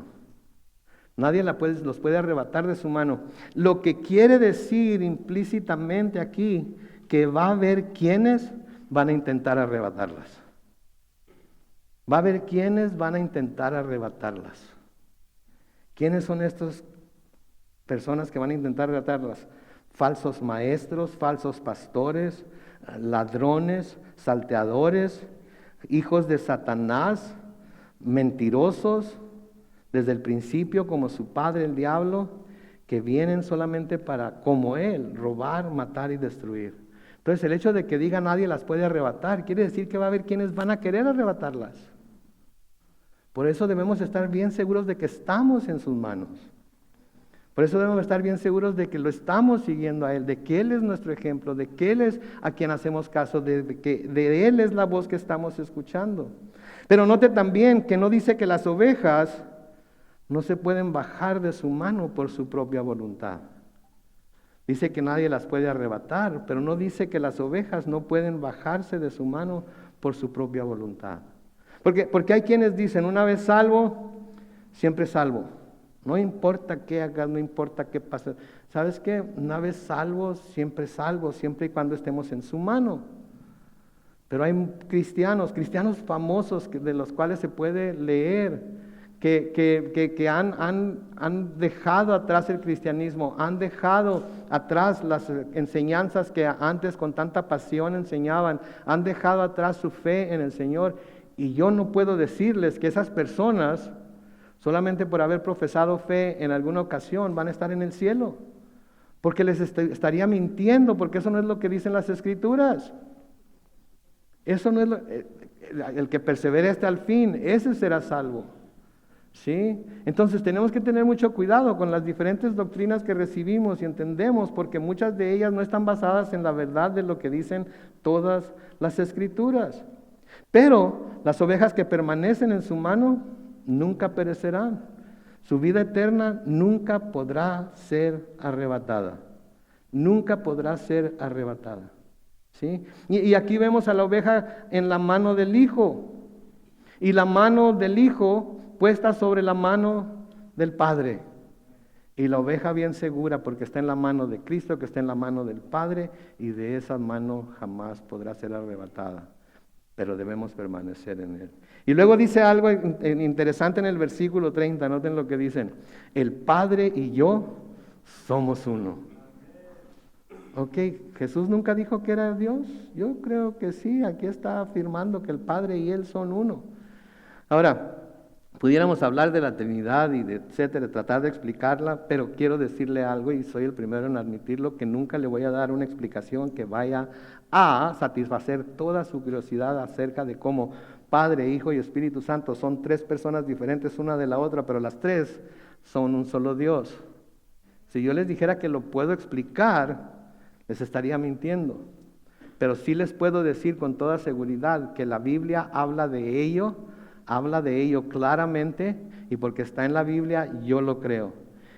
Nadie los puede arrebatar de su mano. Lo que quiere decir implícitamente aquí que va a haber quienes van a intentar arrebatarlas. Va a haber quienes van a intentar arrebatarlas. ¿Quiénes son estas personas que van a intentar arrebatarlas? Falsos maestros, falsos pastores, ladrones, salteadores, hijos de Satanás, mentirosos, desde el principio como su padre el diablo, que vienen solamente para, como él, robar, matar y destruir. Entonces el hecho de que diga nadie las puede arrebatar, quiere decir que va a haber quienes van a querer arrebatarlas. Por eso debemos estar bien seguros de que estamos en sus manos. Por eso debemos estar bien seguros de que lo estamos siguiendo a Él, de que Él es nuestro ejemplo, de que Él es a quien hacemos caso, de que de Él es la voz que estamos escuchando. Pero note también que no dice que las ovejas no se pueden bajar de su mano por su propia voluntad. Dice que nadie las puede arrebatar, pero no dice que las ovejas no pueden bajarse de su mano por su propia voluntad. Porque hay quienes dicen, una vez salvo, siempre salvo. No importa qué hagas, no importa qué pase. ¿Sabes qué? Una vez salvo, siempre y cuando estemos en su mano. Pero hay cristianos famosos de los cuales se puede leer, que han dejado atrás el cristianismo, han dejado atrás las enseñanzas que antes con tanta pasión enseñaban, han dejado atrás su fe en el Señor. Y yo no puedo decirles que esas personas, solamente por haber profesado fe en alguna ocasión, van a estar en el cielo. porque les estaría mintiendo, porque eso no es lo que dicen las Escrituras. Eso no es el que persevere hasta el fin, ese será salvo. ¿Sí? Entonces tenemos que tener mucho cuidado con las diferentes doctrinas que recibimos y entendemos, porque muchas de ellas no están basadas en la verdad de lo que dicen todas las Escrituras. Pero las ovejas que permanecen en su mano nunca perecerán. Su vida eterna nunca podrá ser arrebatada. Nunca podrá ser arrebatada. ¿Sí? Y aquí vemos a la oveja en la mano del Hijo. Y la mano del Hijo puesta sobre la mano del Padre. Y la oveja bien segura porque está en la mano de Cristo, que está en la mano del Padre, y de esa mano jamás podrá ser arrebatada. Pero debemos permanecer en Él. Y luego dice algo interesante en el versículo 30, noten lo que dicen: el Padre y yo somos uno. Ok, Jesús nunca dijo que era Dios. Yo creo que sí, aquí está afirmando que el Padre y Él son uno. Ahora, pudiéramos hablar de la Trinidad y de etcétera, tratar de explicarla, pero quiero decirle algo, y soy el primero en admitirlo, que nunca le voy a dar una explicación que vaya a satisfacer toda su curiosidad acerca de cómo Padre, Hijo y Espíritu Santo son tres personas diferentes una de la otra, pero las tres son un solo Dios. Si yo les dijera que lo puedo explicar, les estaría mintiendo. Pero sí les puedo decir con toda seguridad que la Biblia habla de ello claramente, y porque está en la Biblia yo lo creo.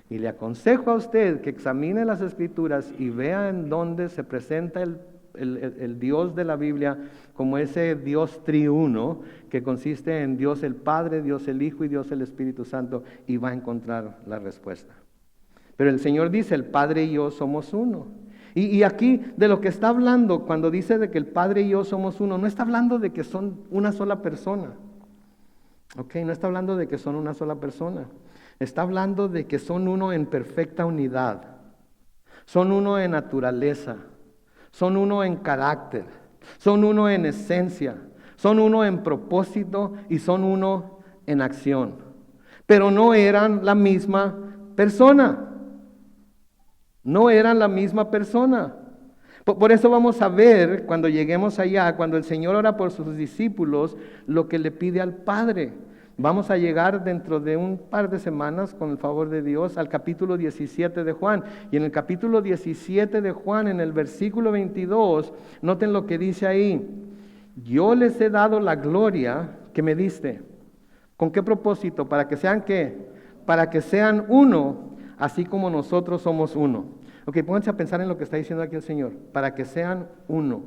Y le aconsejo a usted que examine las Escrituras y vea en dónde se presenta el Dios de la Biblia como ese Dios triuno que consiste en Dios el Padre, Dios el Hijo y Dios el Espíritu Santo, y va a encontrar la respuesta. Pero el Señor dice: el Padre y yo somos uno. Y aquí de lo que está hablando cuando dice de que el Padre y yo somos uno, no está hablando de que son una sola persona. Ok, no está hablando de que son una sola persona. Está hablando de que son uno en perfecta unidad. Son uno en naturaleza. Son uno en carácter. Son uno en esencia. Son uno en propósito y son uno en acción. Pero no eran la misma persona. No eran la misma persona. Por eso vamos a ver cuando lleguemos allá, cuando el Señor ora por sus discípulos, lo que le pide al Padre. Vamos a llegar dentro de un par de semanas, con el favor de Dios, al capítulo 17 de Juan. Y en el capítulo 17 de Juan, en el versículo 22, noten lo que dice ahí: yo les he dado la gloria que me diste. ¿Con qué propósito? ¿Para que sean qué? Para que sean uno, así como nosotros somos uno. Ok, pónganse a pensar en lo que está diciendo aquí el Señor. Para que sean uno.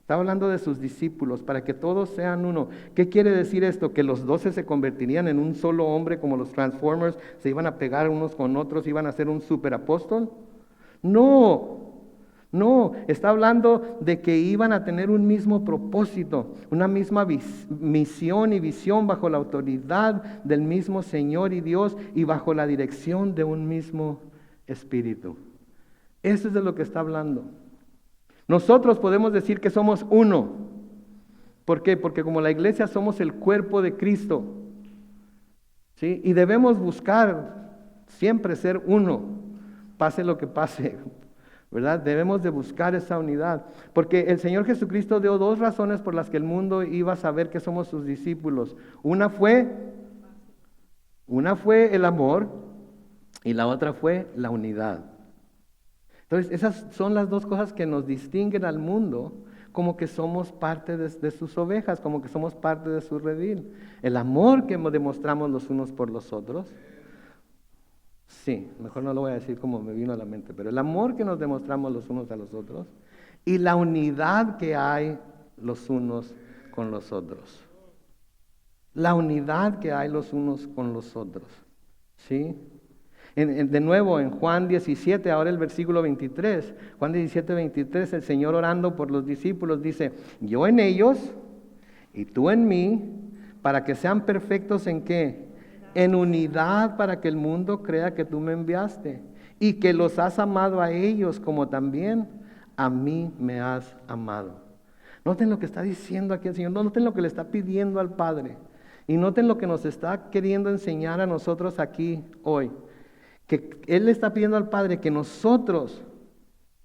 Está hablando de sus discípulos, para que todos sean uno. ¿Qué quiere decir esto? ¿Que los 12 se convertirían en un solo hombre como los Transformers? ¿Se iban a pegar unos con otros? ¿Iban a ser un superapóstol? No, está hablando de que iban a tener un mismo propósito, una misma misión y visión bajo la autoridad del mismo Señor y Dios y bajo la dirección de un mismo Espíritu. Eso es de lo que está hablando. Nosotros podemos decir que somos uno. ¿Por qué? Porque como la iglesia somos el cuerpo de Cristo. ¿Sí? Y debemos buscar siempre ser uno, pase lo que pase, ¿verdad? Debemos de buscar esa unidad. Porque el Señor Jesucristo dio dos razones por las que el mundo iba a saber que somos sus discípulos. Una fue el amor y la otra fue la unidad. Entonces, esas son las dos cosas que nos distinguen al mundo, como que somos parte de sus ovejas, como que somos parte de su redil. El amor que demostramos los unos por los otros. Sí, mejor no lo voy a decir como me vino a la mente, pero el amor que nos demostramos los unos a los otros y la unidad que hay los unos con los otros. La unidad que hay los unos con los otros. ¿Sí? De nuevo, en Juan 17, ahora el versículo 23, Juan 17, 23, el Señor orando por los discípulos dice: yo en ellos y tú en mí, para que sean perfectos ¿en qué? En unidad, para que el mundo crea que tú me enviaste y que los has amado a ellos como también a mí me has amado. Noten lo que está diciendo aquí el Señor, noten lo que le está pidiendo al Padre y noten lo que nos está queriendo enseñar a nosotros aquí hoy. que Él le está pidiendo al Padre que nosotros,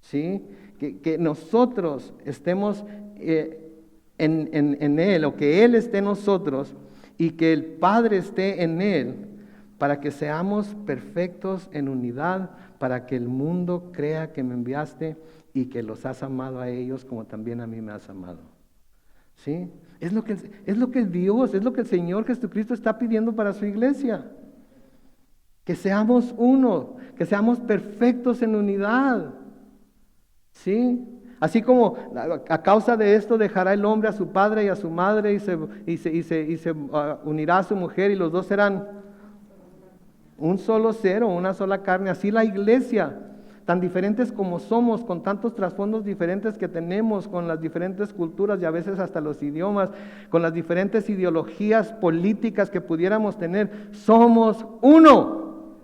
¿sí? Que nosotros estemos en Él, o que Él esté en nosotros y que el Padre esté en Él, para que seamos perfectos en unidad, para que el mundo crea que me enviaste y que los has amado a ellos como también a mí me has amado. ¿Sí? Es lo que Dios, es lo que el Señor Jesucristo está pidiendo para su iglesia. Que seamos uno, que seamos perfectos en unidad. ¿Sí? Así como a causa de esto dejará el hombre a su padre y a su madre y se unirá a su mujer y los dos serán un solo ser o una sola carne. Así la iglesia, tan diferentes como somos, con tantos trasfondos diferentes que tenemos, con las diferentes culturas y a veces hasta los idiomas, con las diferentes ideologías políticas que pudiéramos tener, somos uno.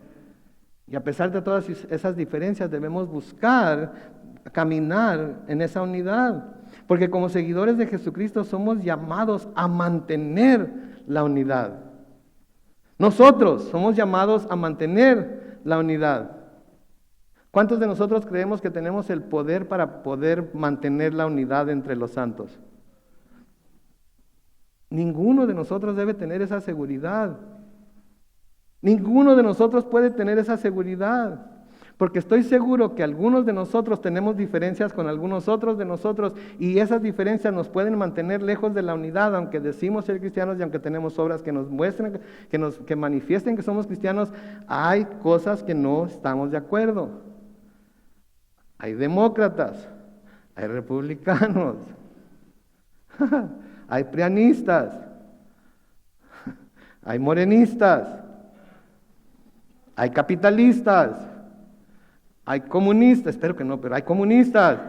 Y a pesar de todas esas diferencias debemos buscar caminar en esa unidad, porque como seguidores de Jesucristo somos llamados a mantener la unidad. Nosotros somos llamados a mantener la unidad. ¿Cuántos de nosotros creemos que tenemos el poder para poder mantener la unidad entre los santos? Ninguno de nosotros debe tener esa seguridad. Ninguno de nosotros puede tener esa seguridad. Porque estoy seguro que algunos de nosotros tenemos diferencias con algunos otros de nosotros y esas diferencias nos pueden mantener lejos de la unidad, aunque decimos ser cristianos y aunque tenemos obras que nos muestren, que manifiesten que somos cristianos, hay cosas que no estamos de acuerdo. Hay demócratas, hay republicanos, hay prianistas, hay morenistas, hay capitalistas. Hay comunistas, espero que no, pero hay comunistas.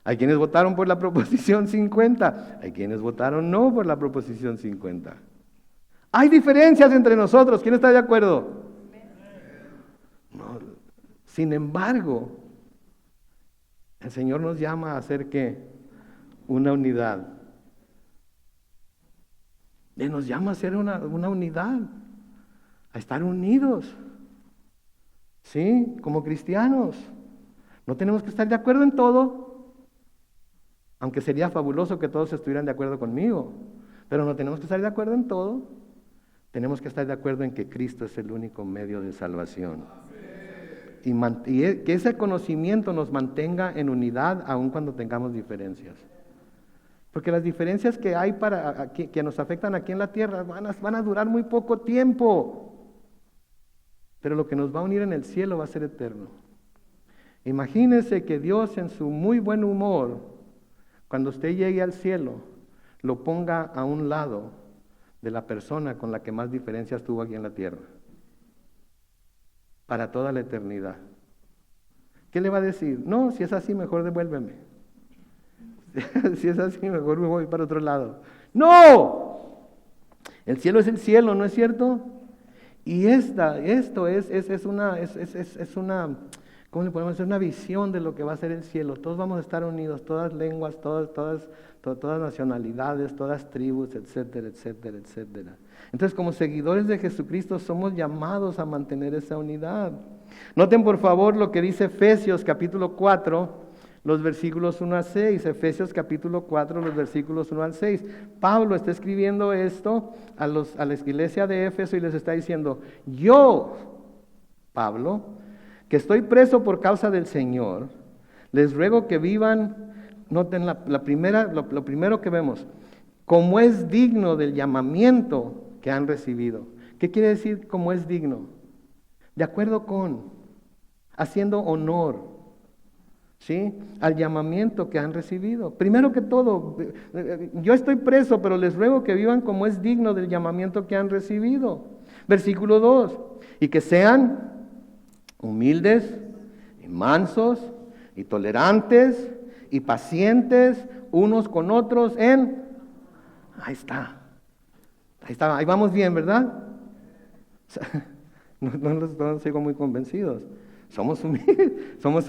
Hay quienes votaron por la proposición 50, hay quienes votaron no por la proposición 50. Hay diferencias entre nosotros, ¿quién está de acuerdo? No. Sin embargo, el Señor nos llama a hacer ¿qué? Una unidad. Él nos llama a hacer una unidad. A estar unidos, ¿sí? Como cristianos. No tenemos que estar de acuerdo en todo, aunque sería fabuloso que todos estuvieran de acuerdo conmigo, pero no tenemos que estar de acuerdo en todo. Tenemos que estar de acuerdo en que Cristo es el único medio de salvación. Y que ese conocimiento nos mantenga en unidad aun cuando tengamos diferencias. Porque las diferencias que hay que nos afectan aquí en la tierra van a durar muy poco tiempo. Pero lo que nos va a unir en el cielo va a ser eterno. Imagínese que Dios en su muy buen humor, cuando usted llegue al cielo, lo ponga a un lado de la persona con la que más diferencias tuvo aquí en la tierra. Para toda la eternidad. ¿Qué le va a decir? No, si es así, mejor devuélveme. Si es así, mejor me voy para otro lado. ¡No! El cielo es el cielo, ¿no es cierto? Y esto es una, ¿cómo le podemos decir? Una visión de lo que va a ser el cielo. Todos vamos a estar unidos, todas lenguas, todas nacionalidades, todas tribus, etcétera, etcétera, etcétera. Entonces, como seguidores de Jesucristo, somos llamados a mantener esa unidad. Noten por favor lo que dice Efesios capítulo 4, los versículos 1 al 6, Efesios capítulo 4, los versículos 1 al 6. Pablo está escribiendo esto a la iglesia de Éfeso y les está diciendo, yo, Pablo, que estoy preso por causa del Señor, les ruego que vivan, noten lo primero que vemos, como es digno del llamamiento que han recibido. ¿Qué quiere decir como es digno? De acuerdo con, haciendo honor, ¿sí? Al llamamiento que han recibido. Primero que todo, yo estoy preso, pero les ruego que vivan como es digno del llamamiento que han recibido. Versículo 2, y que sean humildes y mansos y tolerantes y pacientes unos con otros ahí está, ahí vamos bien, ¿verdad? No los sigo muy convencidos. Somos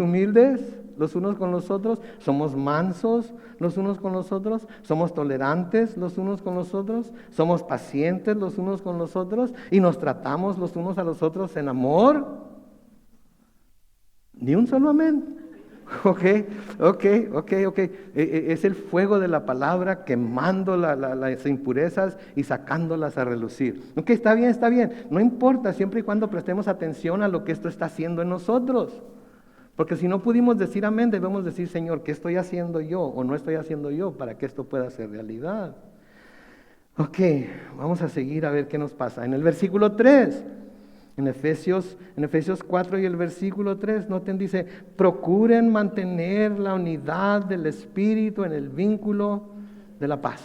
humildes los unos con los otros, somos mansos los unos con los otros, somos tolerantes los unos con los otros, somos pacientes los unos con los otros y nos tratamos los unos a los otros en amor. Ni un solo amén. Ok. Es el fuego de la palabra quemando las impurezas y sacándolas a relucir. Ok, está bien. No importa, siempre y cuando prestemos atención a lo que esto está haciendo en nosotros. Porque si no pudimos decir amén, debemos decir, Señor, ¿qué estoy haciendo yo o no estoy haciendo yo para que esto pueda ser realidad? Ok, vamos a seguir a ver qué nos pasa. En el versículo 3, en Efesios 4 y el versículo 3, noten, dice, procuren mantener la unidad del Espíritu en el vínculo de la paz.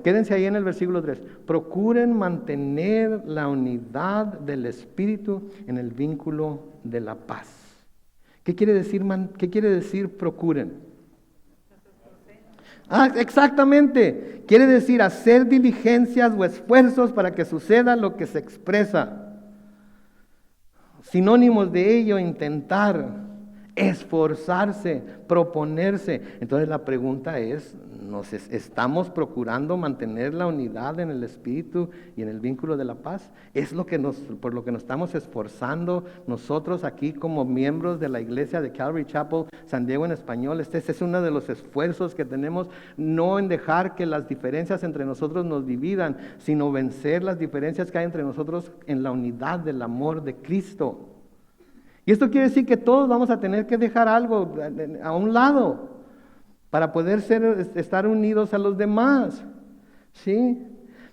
Quédense ahí en el versículo 3, procuren mantener la unidad del Espíritu en el vínculo de la paz. ¿Qué quiere decir procuren? Exactamente. Quiere decir hacer diligencias o esfuerzos para que suceda lo que se expresa. Sinónimos de ello, intentar, esforzarse, proponerse. Entonces la pregunta es, ¿estamos procurando mantener la unidad en el Espíritu y en el vínculo de la paz? ¿Es por lo que nos estamos esforzando nosotros aquí como miembros de la iglesia de Calvary Chapel San Diego en español? Este es uno de los esfuerzos que tenemos, no en dejar que las diferencias entre nosotros nos dividan, sino vencer las diferencias que hay entre nosotros en la unidad del amor de Cristo. Y esto quiere decir que todos vamos a tener que dejar algo a un lado para poder estar unidos a los demás. ¿Sí?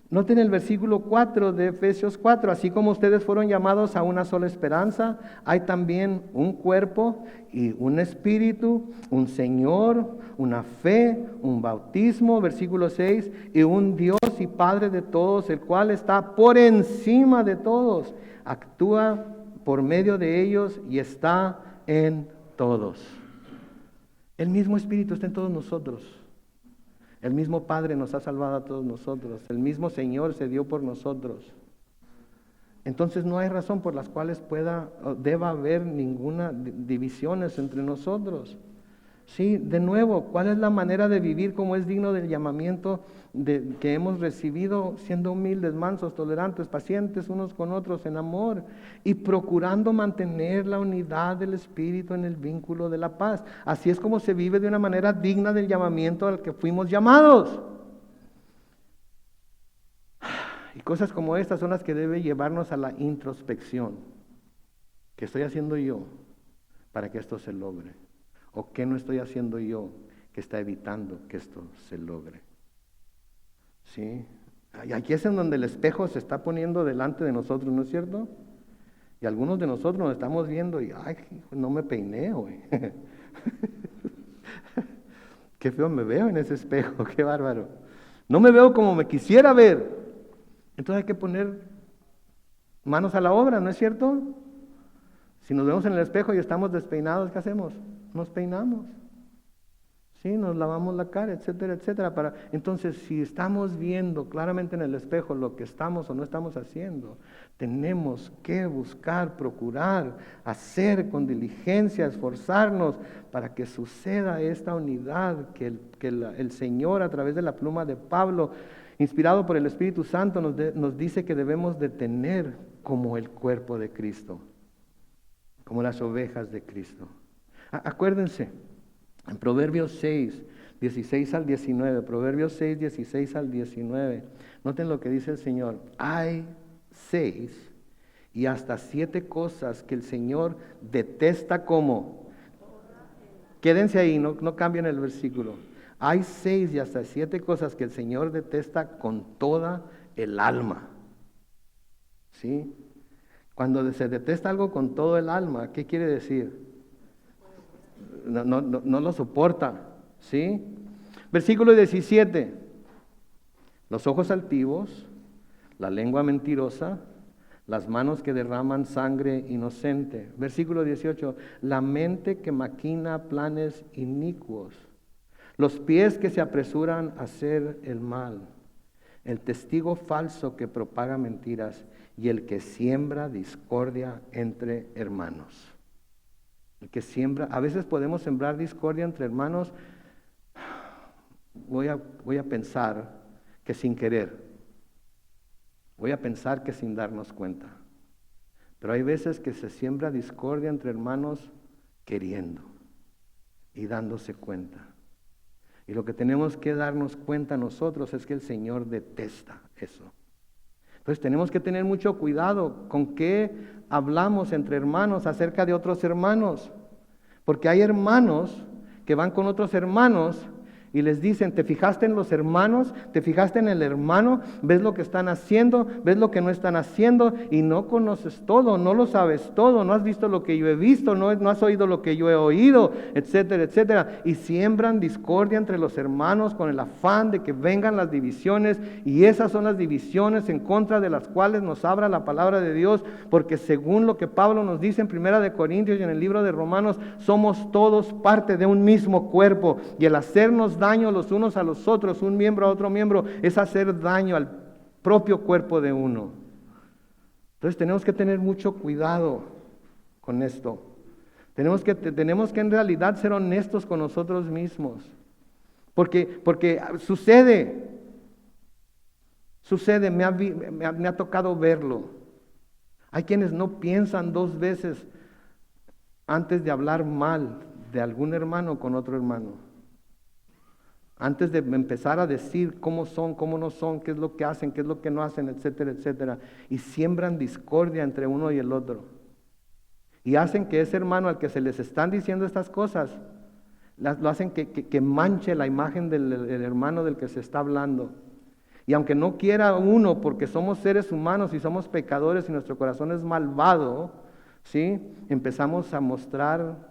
Noten el versículo 4 de Efesios 4, así como ustedes fueron llamados a una sola esperanza, hay también un cuerpo y un espíritu, un Señor, una fe, un bautismo, versículo 6, y un Dios y Padre de todos, el cual está por encima de todos, actúa por medio de ellos y está en todos. El mismo Espíritu está en todos nosotros. El mismo Padre nos ha salvado a todos nosotros. El mismo Señor se dio por nosotros. Entonces no hay razón por las cuales deba haber ninguna divisiones entre nosotros. Sí, de nuevo, ¿cuál es la manera de vivir como es digno del llamamiento que hemos recibido? Siendo humildes, mansos, tolerantes, pacientes unos con otros en amor y procurando mantener la unidad del Espíritu en el vínculo de la paz. Así es como se vive de una manera digna del llamamiento al que fuimos llamados. Y cosas como estas son las que deben llevarnos a la introspección. ¿Qué estoy haciendo yo para que esto se logre? ¿O qué no estoy haciendo yo que está evitando que esto se logre? ¿Sí? Y aquí es en donde el espejo se está poniendo delante de nosotros, ¿no es cierto? Y algunos de nosotros nos estamos viendo y, ay, no me peiné hoy. Qué feo me veo en ese espejo, qué bárbaro. No me veo como me quisiera ver. Entonces hay que poner manos a la obra, ¿no es cierto? Si nos vemos en el espejo y estamos despeinados, ¿qué hacemos? Nos peinamos. Sí, nos lavamos la cara, etcétera, etcétera. Entonces, si estamos viendo claramente en el espejo lo que estamos o no estamos haciendo, tenemos que buscar, procurar, hacer con diligencia, esforzarnos para que suceda esta unidad que el Señor, a través de la pluma de Pablo, inspirado por el Espíritu Santo, nos dice que debemos de tener como el cuerpo de Cristo, como las ovejas de Cristo. Acuérdense, en Proverbios 6, 16 al 19, Proverbios 6, 16 al 19, noten lo que dice el Señor. Hay 6 y hasta 7 cosas que el Señor detesta como. Quédense ahí, no cambien el versículo. Hay 6 y hasta 7 cosas que el Señor detesta con toda el alma. ¿Sí? Cuando se detesta algo con todo el alma, ¿qué quiere decir? No lo soporta, ¿sí? Versículo 17. Los ojos altivos, la lengua mentirosa, las manos que derraman sangre inocente. Versículo 18. La mente que maquina planes inicuos, los pies que se apresuran a hacer el mal, el testigo falso que propaga mentiras y el que siembra discordia entre hermanos. El que siembra, a veces podemos sembrar discordia entre hermanos, voy a pensar que sin querer, voy a pensar que sin darnos cuenta. Pero hay veces que se siembra discordia entre hermanos queriendo y dándose cuenta. Y lo que tenemos que darnos cuenta nosotros es que el Señor detesta eso. Entonces tenemos que tener mucho cuidado con qué hablamos entre hermanos acerca de otros hermanos. Porque hay hermanos que van con otros hermanos y les dicen, ¿te fijaste en los hermanos? ¿Te fijaste en el hermano? ¿Ves lo que están haciendo? ¿Ves lo que no están haciendo? Y no conoces todo, no lo sabes todo, no has visto lo que yo he visto, no has oído lo que yo he oído, etcétera, etcétera. Y siembran discordia entre los hermanos con el afán de que vengan las divisiones, y esas son las divisiones en contra de las cuales nos habla la palabra de Dios, porque según lo que Pablo nos dice en 1 Corintios y en el libro de Romanos, somos todos parte de un mismo cuerpo, y el hacernos daño los unos a los otros, un miembro a otro miembro, es hacer daño al propio cuerpo de uno. Entonces tenemos que tener mucho cuidado con esto. Tenemos que en realidad ser honestos con nosotros mismos. Porque sucede, me ha tocado verlo. Hay quienes no piensan dos veces antes de hablar mal de algún hermano con otro hermano. Antes de empezar a decir cómo son, cómo no son, qué es lo que hacen, qué es lo que no hacen, etcétera, etcétera. Y siembran discordia entre uno y el otro. Y hacen que ese hermano al que se les están diciendo estas cosas, lo hacen que manche la imagen del hermano del que se está hablando. Y aunque no quiera uno, porque somos seres humanos y somos pecadores y nuestro corazón es malvado, ¿sí? Empezamos a mostrar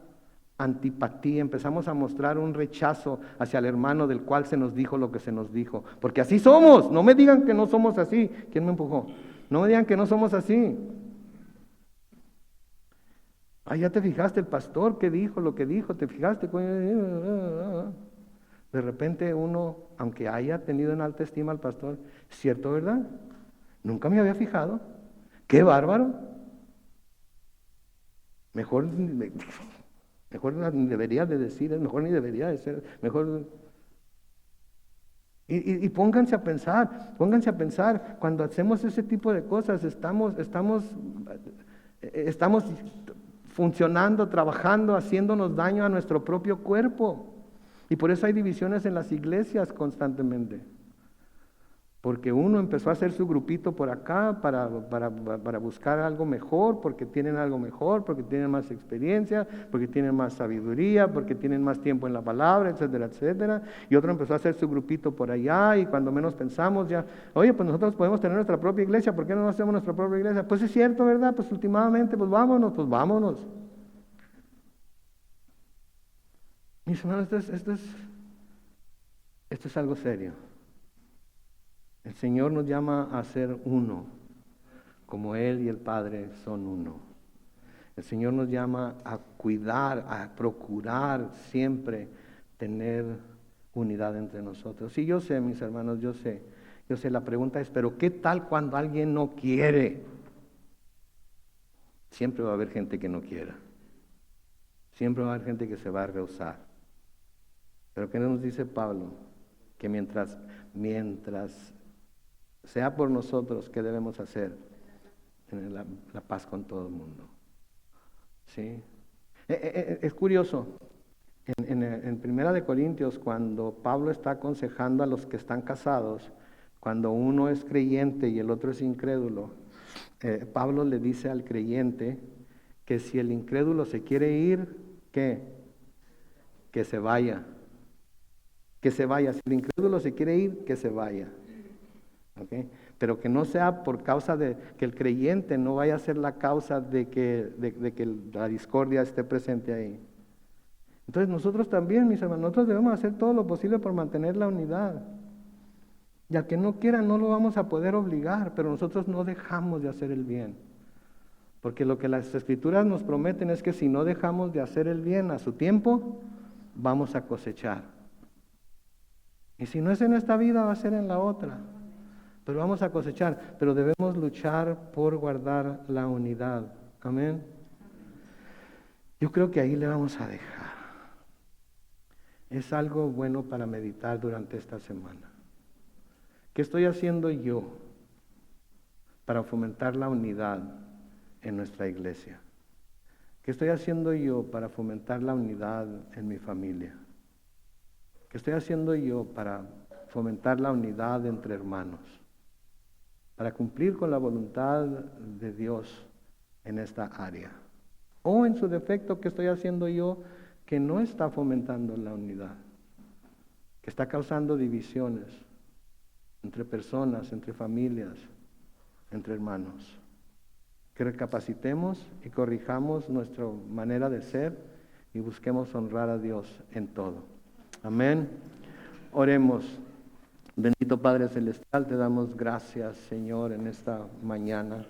antipatía, empezamos a mostrar un rechazo hacia el hermano del cual se nos dijo lo que se nos dijo. Porque así somos, no me digan que no somos así. ¿Quién me empujó? No me digan que no somos así. Ya te fijaste el pastor que dijo lo que dijo, te fijaste. De repente uno, aunque haya tenido en alta estima al pastor, ¿cierto, verdad? Nunca me había fijado. ¡Qué bárbaro! Mejor ni debería de decir, mejor ni debería de ser, mejor. Y pónganse a pensar, cuando hacemos ese tipo de cosas, estamos funcionando, trabajando, haciéndonos daño a nuestro propio cuerpo. Y por eso hay divisiones en las iglesias constantemente. Porque uno empezó a hacer su grupito por acá para buscar algo mejor, porque tienen algo mejor, porque tienen más experiencia, porque tienen más sabiduría, porque tienen más tiempo en la palabra, etcétera, etcétera. Y otro empezó a hacer su grupito por allá, y cuando menos pensamos ya, oye, pues nosotros podemos tener nuestra propia iglesia, ¿por qué no hacemos nuestra propia iglesia? Pues es cierto, ¿verdad? Pues últimamente, pues vámonos. Mis hermanos, esto es algo serio. El Señor nos llama a ser uno, como Él y el Padre son uno. El Señor nos llama a cuidar, a procurar siempre tener unidad entre nosotros. Y yo sé, mis hermanos, yo sé, la pregunta es, ¿pero qué tal cuando alguien no quiere? Siempre va a haber gente que no quiera. Siempre va a haber gente que se va a rehusar. Pero ¿qué nos dice Pablo? Que mientras sea por nosotros, ¿qué debemos hacer? Tener la paz con todo el mundo. ¿Sí? Es curioso, en 1 Corintios, cuando Pablo está aconsejando a los que están casados, cuando uno es creyente y el otro es incrédulo, Pablo le dice al creyente que si el incrédulo se quiere ir, ¿qué? Que se vaya. Que se vaya. Si el incrédulo se quiere ir, que se vaya. ¿Okay? Pero que no sea por causa de que el creyente no vaya a ser la causa de que la discordia esté presente ahí. Entonces nosotros también, mis hermanos, nosotros debemos hacer todo lo posible por mantener la unidad. Y al que no quiera no lo vamos a poder obligar, pero nosotros no dejamos de hacer el bien. Porque lo que las Escrituras nos prometen es que si no dejamos de hacer el bien a su tiempo, vamos a cosechar. Y si no es en esta vida, va a ser en la otra. pero vamos a cosechar, pero debemos luchar por guardar la unidad. Amén. Yo creo que ahí le vamos a dejar. Es algo bueno para meditar durante esta semana. ¿Qué estoy haciendo yo para fomentar la unidad en nuestra iglesia? ¿Qué estoy haciendo yo para fomentar la unidad en mi familia? ¿Qué estoy haciendo yo para fomentar la unidad entre hermanos? Para cumplir con la voluntad de Dios en esta área. O en su defecto, ¿qué estoy haciendo yo que no está fomentando la unidad? Que está causando divisiones entre personas, entre familias, entre hermanos. Que recapacitemos y corrijamos nuestra manera de ser y busquemos honrar a Dios en todo. Amén. Oremos. Bendito Padre Celestial, te damos gracias, Señor, en esta mañana.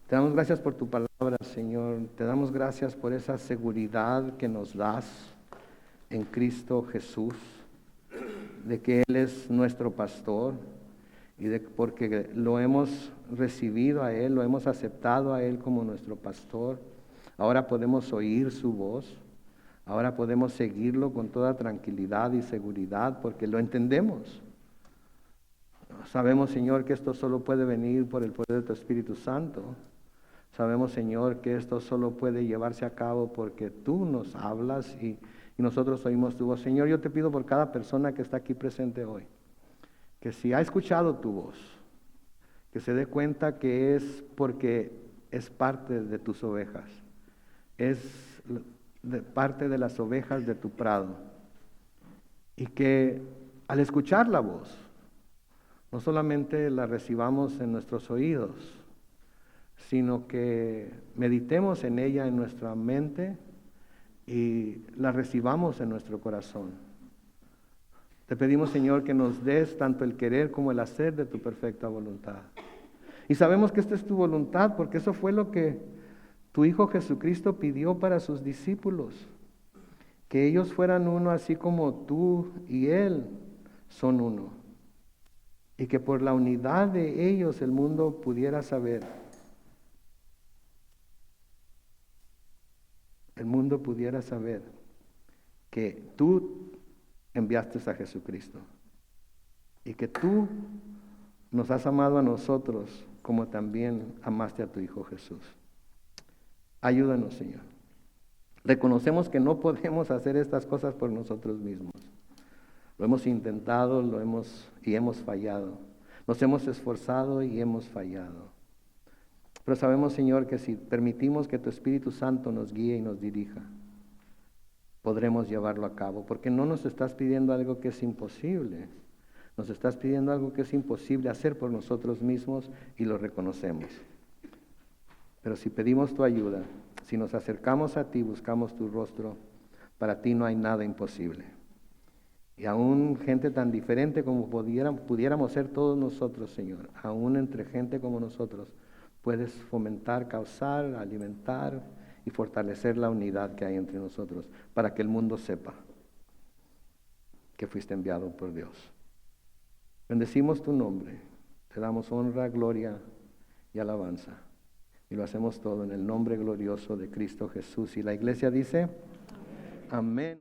Te damos gracias por tu palabra, Señor. Te damos gracias por esa seguridad que nos das en Cristo Jesús, de que Él es nuestro pastor y de porque lo hemos recibido a Él, lo hemos aceptado a Él como nuestro pastor. Ahora podemos oír su voz, ahora podemos seguirlo con toda tranquilidad y seguridad porque lo entendemos. Sabemos, Señor, que esto solo puede venir por el poder de tu Espíritu Santo. Sabemos, Señor, que esto solo puede llevarse a cabo porque tú nos hablas y nosotros oímos tu voz. Señor, yo te pido por cada persona que está aquí presente hoy, que si ha escuchado tu voz, que se dé cuenta que es porque es parte de tus ovejas, es parte de las ovejas de tu prado, y que al escuchar la voz, no solamente la recibamos en nuestros oídos, sino que meditemos en ella en nuestra mente y la recibamos en nuestro corazón. Te pedimos, Señor, que nos des tanto el querer como el hacer de tu perfecta voluntad. Y sabemos que esta es tu voluntad, porque eso fue lo que tu Hijo Jesucristo pidió para sus discípulos, que ellos fueran uno así como tú y Él son uno, y que por la unidad de ellos el mundo pudiera saber, que tú enviaste a Jesucristo y que tú nos has amado a nosotros como también amaste a tu Hijo Jesús. Ayúdanos, Señor. Reconocemos que no podemos hacer estas cosas por nosotros mismos. Lo hemos intentado, y hemos fallado. Nos hemos esforzado y hemos fallado. Pero sabemos, Señor, que si permitimos que tu Espíritu Santo nos guíe y nos dirija, podremos llevarlo a cabo, porque no nos estás pidiendo algo que es imposible. Nos estás pidiendo algo que es imposible hacer por nosotros mismos y lo reconocemos. Pero si pedimos tu ayuda, si nos acercamos a ti, buscamos tu rostro, para ti no hay nada imposible. Y aún gente tan diferente como pudiéramos ser todos nosotros, Señor, aún entre gente como nosotros, puedes fomentar, causar, alimentar y fortalecer la unidad que hay entre nosotros, para que el mundo sepa que fuiste enviado por Dios. Bendecimos tu nombre, te damos honra, gloria y alabanza. Y lo hacemos todo en el nombre glorioso de Cristo Jesús. Y la iglesia dice, amén.